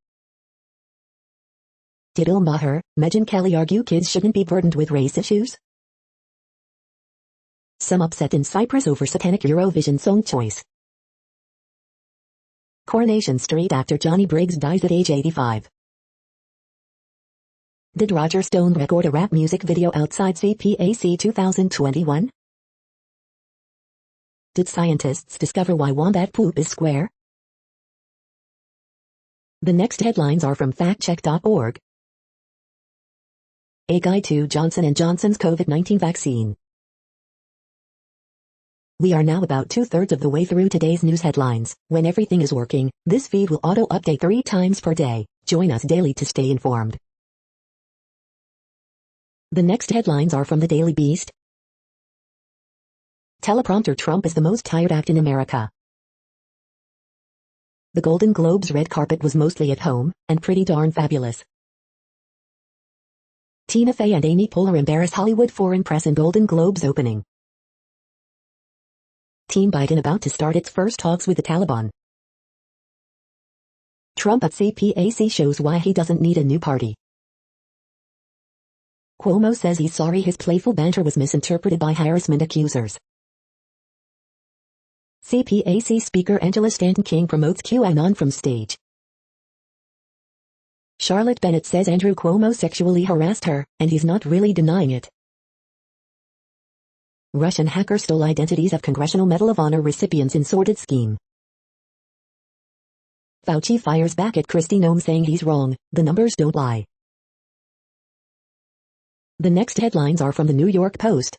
Did Bill Maher, Megyn Kelly argue kids shouldn't be burdened with race issues? Some upset in Cyprus over satanic Eurovision song choice. Coronation Street actor Johnny Briggs dies at age 85. Did Roger Stone record a rap music video outside Cpac 2021? Did scientists discover why wombat poop is square? The next headlines are from factcheck.org. A guide to Johnson & Johnson's COVID-19 vaccine. We are now about 2/3 of the way through today's news headlines. When everything is working, this feed will auto-update 3 times per day. Join us daily to stay informed. The next headlines are from the Daily Beast. Teleprompter: Trump is the most tired act in America. The Golden Globes red carpet was mostly at home, and pretty darn fabulous. Tina Fey and Amy Poehler embarrass Hollywood foreign press in Golden Globes opening. Team Biden about to start its first talks with the Taliban. Trump at CPAC shows why he doesn't need a new party. Cuomo says he's sorry his playful banter was misinterpreted by harassment accusers. CPAC Speaker Angela Stanton King promotes QAnon from stage. Charlotte Bennett says Andrew Cuomo sexually harassed her, and he's not really denying it. Russian hacker stole identities of Congressional Medal of Honor recipients in sordid scheme. Fauci fires back at Kristi Noem saying he's wrong, the numbers don't lie. The next headlines are from the New York Post.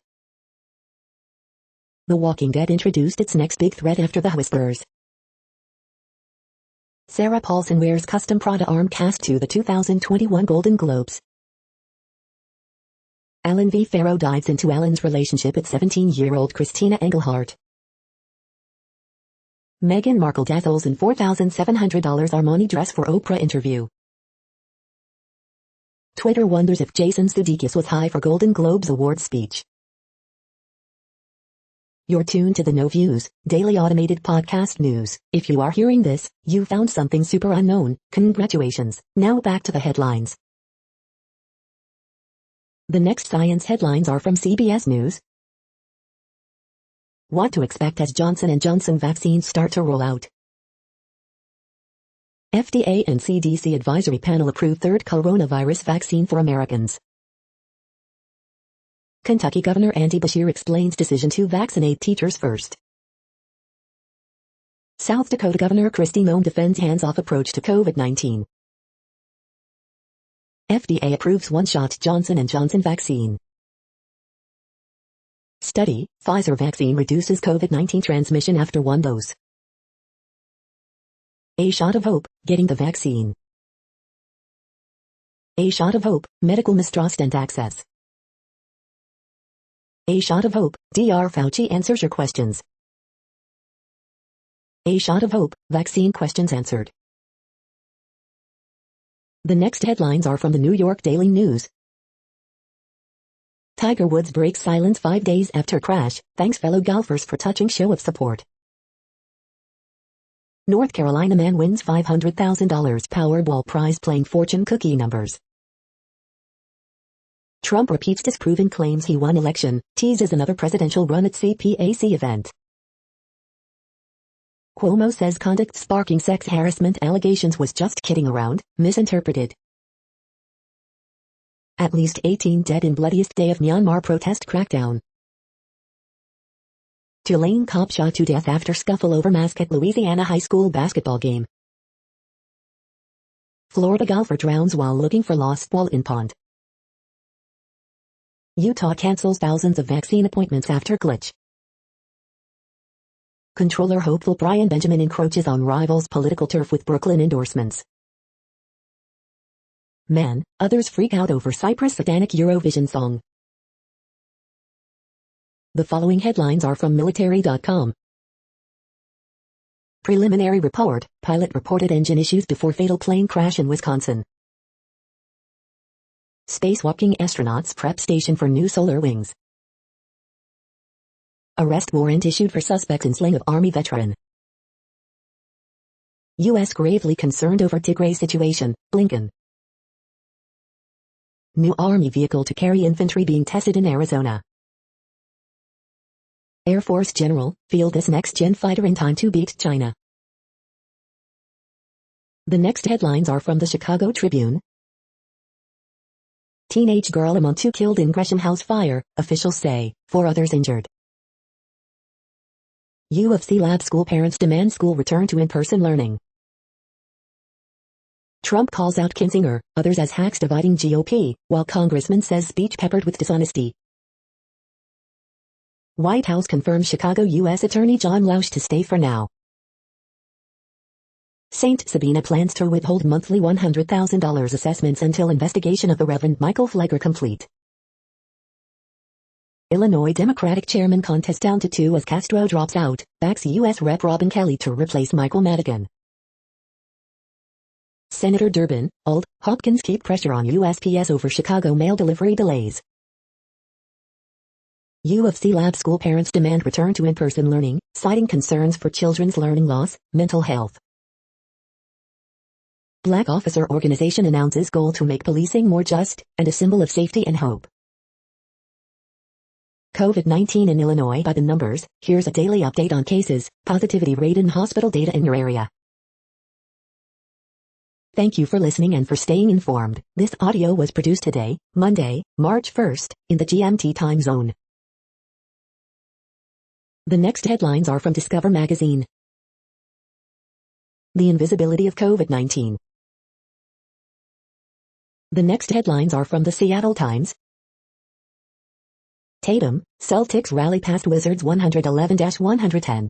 The Walking Dead introduced its next big threat after the Whispers. Sarah Paulson wears custom Prada arm cast to the 2021 Golden Globes. Alan V. Farrow dives into Alan's relationship with 17-year-old Christina Engelhardt. Meghan Markle dazzles in $4,700 Armani dress for Oprah interview. Twitter wonders if Jason Sudeikis was high for Golden Globes Awards speech. You're tuned to the No Views, daily automated podcast news. If you are hearing this, you found something super unknown. Congratulations. Now back to the headlines. The next science headlines are from CBS News. What to expect as Johnson & Johnson vaccines start to roll out. FDA and CDC advisory panel approve third coronavirus vaccine for Americans. Kentucky Governor Andy Beshear explains decision to vaccinate teachers first. South Dakota Governor Kristi Noem defends hands-off approach to COVID-19. FDA approves one-shot Johnson & Johnson vaccine. Study: Pfizer vaccine reduces COVID-19 transmission after one dose. A shot of hope: getting the vaccine. A shot of hope: medical mistrust and access. A shot of hope: Dr. Fauci answers your questions. A shot of hope: vaccine questions answered. The next headlines are from the New York Daily News. Tiger Woods breaks silence 5 days after crash, thanks fellow golfers for touching show of support. North Carolina man wins $500,000 Powerball prize playing fortune cookie numbers. Trump repeats disproven claims he won election, teases another presidential run at Cpac event. Cuomo says conduct sparking sex harassment allegations was just kidding around, misinterpreted. At least 18 dead in bloodiest day of Myanmar protest crackdown. Tulane cop shot to death after scuffle over mask at Louisiana high school basketball game. Florida golfer drowns while looking for lost ball in pond. Utah cancels thousands of vaccine appointments after glitch. Controller hopeful Brian Benjamin encroaches on rivals' political turf with Brooklyn endorsements. Man, others freak out over Cyprus satanic Eurovision song. The following headlines are from military.com. Preliminary report, pilot reported engine issues before fatal plane crash in Wisconsin. Spacewalking astronauts prep station for new solar wings. Arrest warrant issued for suspect in slaying of Army veteran. U.S. gravely concerned over Tigray situation, Blinken. New Army vehicle to carry infantry being tested in Arizona. Air Force General, field this next-gen fighter in time to beat China. The next headlines are from the Chicago Tribune. Teenage girl among 2 killed in Gresham House fire, officials say, 4 others injured. U of C lab school parents demand school return to in-person learning. Trump calls out Kinzinger, others as hacks dividing GOP, while congressman says speech peppered with dishonesty. White House confirms Chicago U.S. Attorney John Lausch to stay for now. St. Sabina plans to withhold monthly $100,000 assessments until investigation of the Reverend Michael Flegler complete. Illinois Democratic chairman contest down to 2 as Castro drops out, backs U.S. Rep. Robin Kelly to replace Michael Madigan. Senator Durbin, Ald, Hopkins keep pressure on USPS over Chicago mail delivery delays. U of C lab school parents demand return to in-person learning, citing concerns for children's learning loss, mental health. Black officer organization announces goal to make policing more just, and a symbol of safety and hope. COVID-19 in Illinois by the numbers, here's a daily update on cases, positivity rate and hospital data in your area. Thank you for listening and for staying informed. This audio was produced today, Monday, March 1st, in the GMT time zone. The next headlines are from Discover magazine. The invisibility of COVID-19. The next headlines are from the Seattle Times. Tatum, Celtics rally past Wizards 111-110.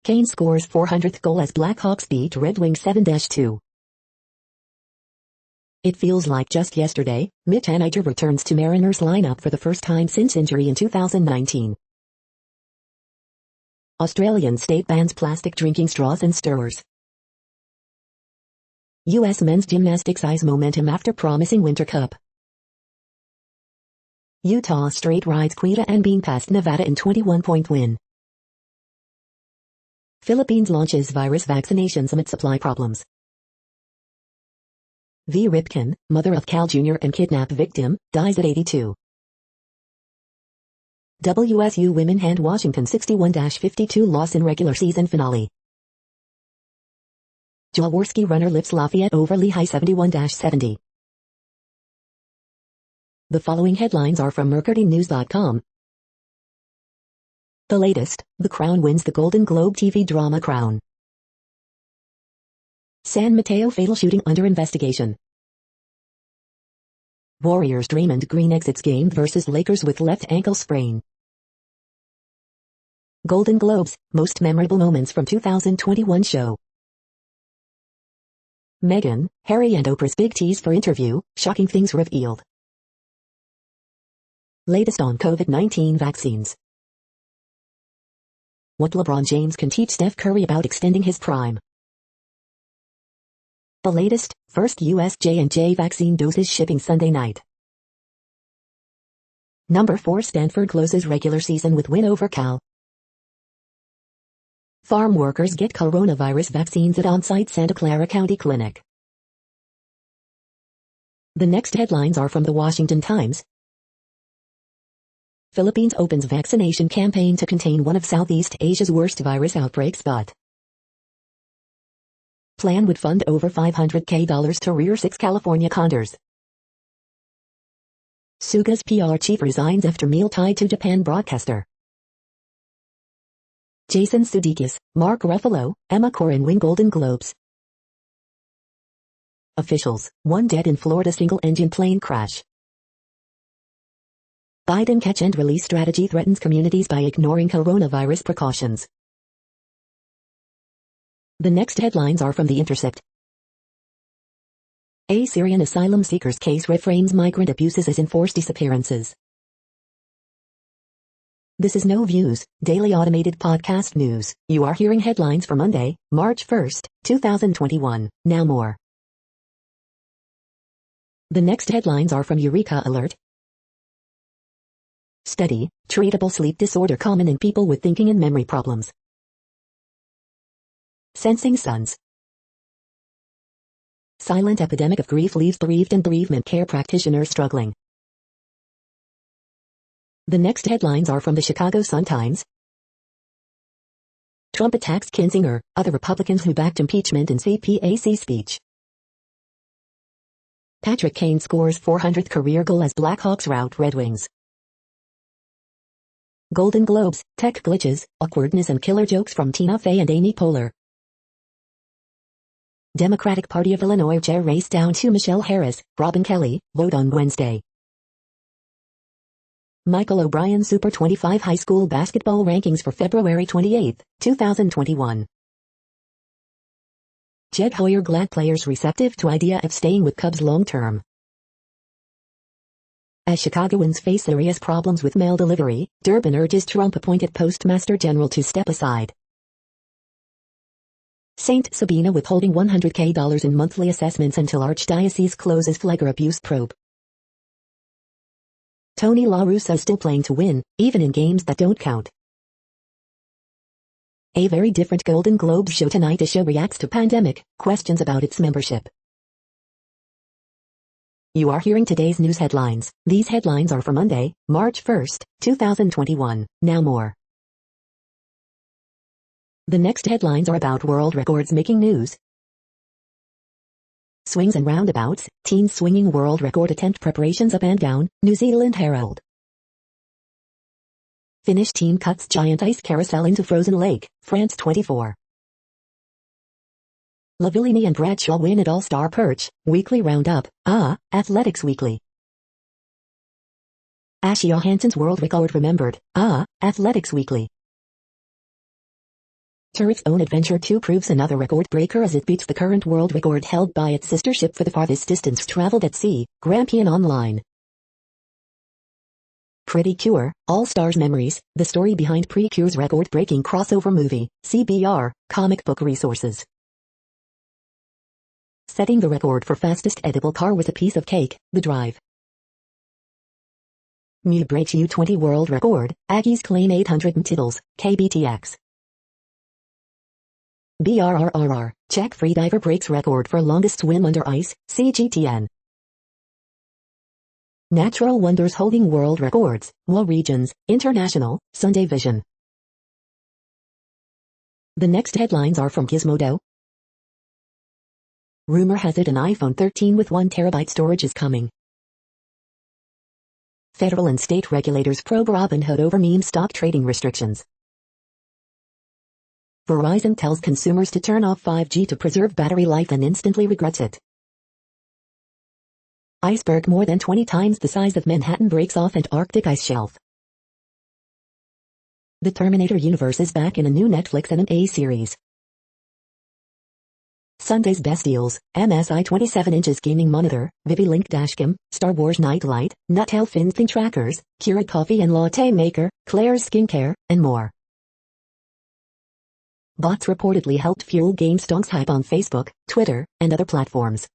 Kane scores 400th goal as Blackhawks beat Red Wings 7-2. It feels like just yesterday, Mitch Haniger returns to Mariners lineup for the first time since injury in 2019. Australian state bans plastic drinking straws and stirrers. U.S. men's gymnastics eyes momentum after promising Winter Cup. Utah straight rides Quita and Bean past Nevada in 21-point win. Philippines launches virus vaccinations amid supply problems. V. Ripken, mother of Cal Jr. and kidnap victim, dies at 82. WSU women hand Washington 61-52 loss in regular season finale. Jaworski runner lifts Lafayette over Lehigh 71-70. The following headlines are from MercuryNews.com. The latest, The Crown wins the Golden Globe TV drama crown. San Mateo fatal shooting under investigation. Warriors Draymond Green exits game versus Lakers with left ankle sprain. Golden Globes, most memorable moments from 2021 show. Meghan, Harry and Oprah's big tease for interview, shocking things revealed. Latest on COVID-19 vaccines. What LeBron James can teach Steph Curry about extending his prime. The latest, first U.S. J&J vaccine doses shipping Sunday night. Number 4 Stanford closes regular season with win over Cal. Farm workers get coronavirus vaccines at on-site Santa Clara County clinic. The next headlines are from the Washington Times. Philippines opens vaccination campaign to contain one of Southeast Asia's worst virus outbreaks, but plan would fund over $500K to rear 6 California condors. Suga's PR chief resigns after meal tied to Japan broadcaster. Jason Sudeikis, Mark Ruffalo, Emma Corrin win Golden Globes. Officials, 1 dead in Florida single-engine plane crash. Biden catch and release strategy threatens communities by ignoring coronavirus precautions. The next headlines are from The Intercept. A Syrian asylum seekers case reframes migrant abuses as enforced disappearances. This is No Views, daily automated podcast news. You are hearing headlines for Monday, March 1st, 2021. Now more. The next headlines are from Eureka Alert. Study, treatable sleep disorder common in people with thinking and memory problems. Sensing Suns. Silent epidemic of grief leaves bereaved and bereavement care practitioners struggling. The next headlines are from the Chicago Sun-Times. Trump attacks Kinzinger, other Republicans who backed impeachment in CPAC speech. Patrick Kane scores 400th career goal as Blackhawks rout Red Wings. Golden Globes, tech glitches, awkwardness and killer jokes from Tina Fey and Amy Poehler. Democratic Party of Illinois chair race down to Michelle Harris, Robin Kelly, vote on Wednesday. Michael O'Brien Super 25 high school basketball rankings for February 28, 2021. Jed Hoyer glad players receptive to idea of staying with Cubs long term. As Chicagoans face serious problems with mail delivery, Durbin urges Trump-appointed Postmaster General to step aside. St. Sabina withholding $100K in monthly assessments until Archdiocese closes Flagger abuse probe. Tony La Russa still playing to win, even in games that don't count. A very different Golden Globes show tonight. The show reacts to pandemic, questions about its membership. You are hearing today's news headlines. These headlines are for Monday, March 1st, 2021. Now more. The next headlines are about world records making news. Swings and roundabouts, teens swinging world record attempt preparations up and down, New Zealand Herald. Finnish team cuts giant ice carousel into frozen lake, France 24. Lavillini and Bradshaw win at All-Star Perch, weekly roundup, Athletics Weekly. Ash Johansson's world record remembered, Athletics Weekly. Turret's own Adventure 2 proves another record breaker as it beats the current world record held by its sister ship for the farthest distance traveled at sea, Grampian Online. Pretty Cure, All-Stars Memories, the story behind Precure's record-breaking crossover movie, CBR, comic book resources. Setting the record for fastest edible car with a piece of cake, The Drive. Mew breaks U20 world record, Aggies claim 800 mtils, KBTX. BRRRR, Czech freediver breaks record for longest swim under ice, CGTN. Natural wonders holding world records, WA Regions, International, Sunday Vision. The next headlines are from Gizmodo. Rumor has it an iPhone 13 with 1 terabyte storage is coming. Federal and state regulators probe Robinhood over meme stock trading restrictions. Verizon tells consumers to turn off 5G to preserve battery life and instantly regrets it. Iceberg more than 20 times the size of Manhattan breaks off Antarctic ice shelf. The Terminator universe is back in a new Netflix anime series. Sunday's best deals, MSI 27 inches gaming monitor, ViviLink dashcam, Star Wars nightlight, Nuttell Finthing trackers, Keurig coffee and latte maker, Claire's skincare, and more. Bots reportedly helped fuel GameStop's hype on Facebook, Twitter, and other platforms.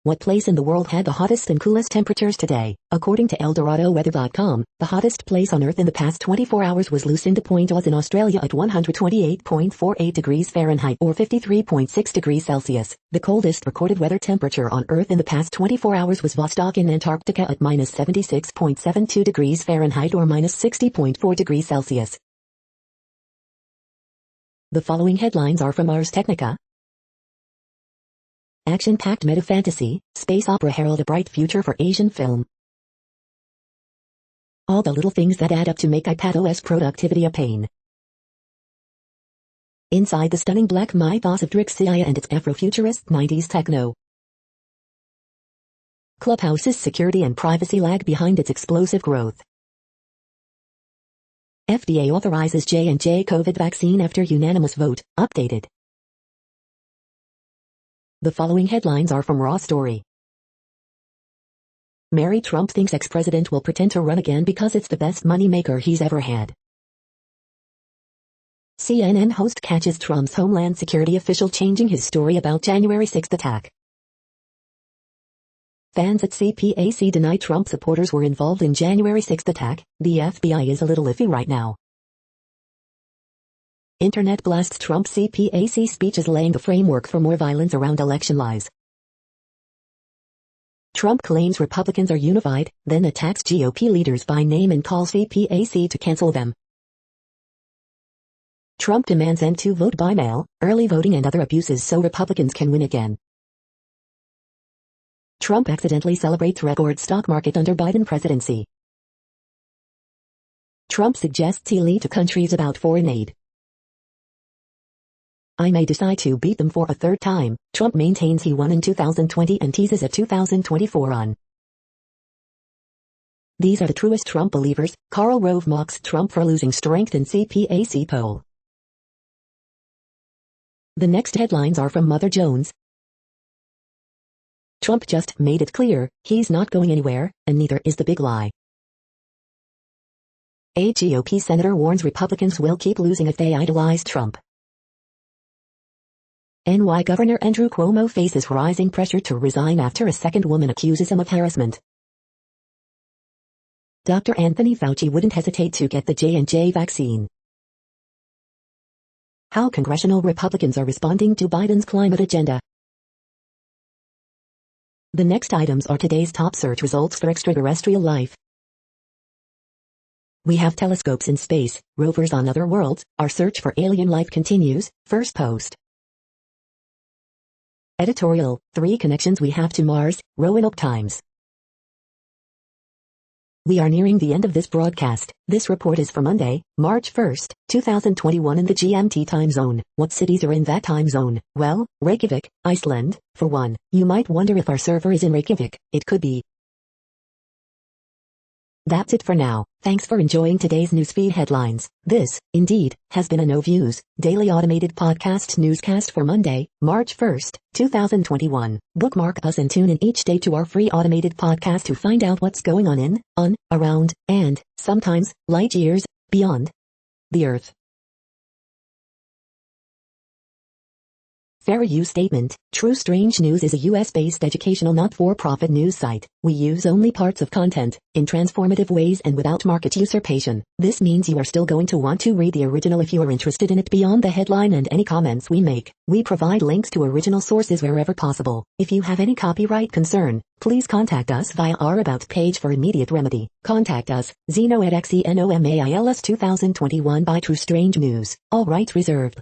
What place in the world had the hottest and coolest temperatures today? According to ElDoradoWeather.com, the hottest place on Earth in the past 24 hours was Lucinda Point Oz in Australia at 128.48 degrees Fahrenheit or 53.6 degrees Celsius. The coldest recorded weather temperature on Earth in the past 24 hours was Vostok in Antarctica at minus 76.72 degrees Fahrenheit or minus 60.4 degrees Celsius. The following headlines are from Ars Technica. Action-packed meta-fantasy, space opera herald a bright future for Asian film. All the little things that add up to make iPadOS productivity a pain. Inside the stunning black mythos of Drixia and its Afrofuturist 90s techno. Clubhouse's security and privacy lag behind its explosive growth. FDA authorizes J&J COVID vaccine after unanimous vote, updated. The following headlines are from Raw Story. Mary Trump thinks ex-president will pretend to run again because it's the best moneymaker he's ever had. CNN host catches Trump's Homeland Security official changing his story about January 6 attack. Fans at Cpac deny Trump supporters were involved in January 6 attack. The FBI is a little iffy right now. Internet blasts Trump Cpac speeches laying the framework for more violence around election lies. Trump claims Republicans are unified, then attacks GOP leaders by name and calls Cpac to cancel them. Trump demands end to vote by mail, early voting and other abuses so Republicans can win again. Trump accidentally celebrates record stock market under Biden presidency. Trump suggests he lead to countries about foreign aid. I may decide to beat them for a third time. Trump maintains he won in 2020 and teases a 2024 run. These are the truest Trump believers. Karl Rove mocks Trump for losing strength in Cpac poll. The next headlines are from Mother Jones. Trump just made it clear he's not going anywhere, and neither is the big lie. A GOP senator warns Republicans will keep losing if they idolize Trump. NY Governor Andrew Cuomo faces rising pressure to resign after a second woman accuses him of harassment. Dr. Anthony Fauci wouldn't hesitate to get the J&J vaccine. How congressional Republicans are responding to Biden's climate agenda. The next items are today's top search results for extraterrestrial life. We have telescopes in space, rovers on other worlds, our search for alien life continues, first post. Editorial, 3 connections we have to Mars, Roanoke Times. We are nearing the end of this broadcast. This report is for Monday, March 1st, 2021 in the GMT time zone. What cities are in that time zone? Well, Reykjavik, Iceland, for one. You might wonder if our server is in Reykjavik. It could be. That's it for now. Thanks for enjoying today's newsfeed headlines. This, indeed, has been a No Views, daily automated podcast newscast for Monday, March 1st, 2021. Bookmark us and tune in each day to our free automated podcast to find out what's going on, around, and, sometimes, light years, beyond the Earth. Fair use statement. True Strange News is a US-based educational not-for-profit news site. We use only parts of content, in transformative ways and without market usurpation. This means you are still going to want to read the original if you are interested in it beyond the headline and any comments we make. We provide links to original sources wherever possible. If you have any copyright concern, please contact us via our About page for immediate remedy. Contact us, Zeno at XENOMAILS 2021 by True Strange News. All rights reserved.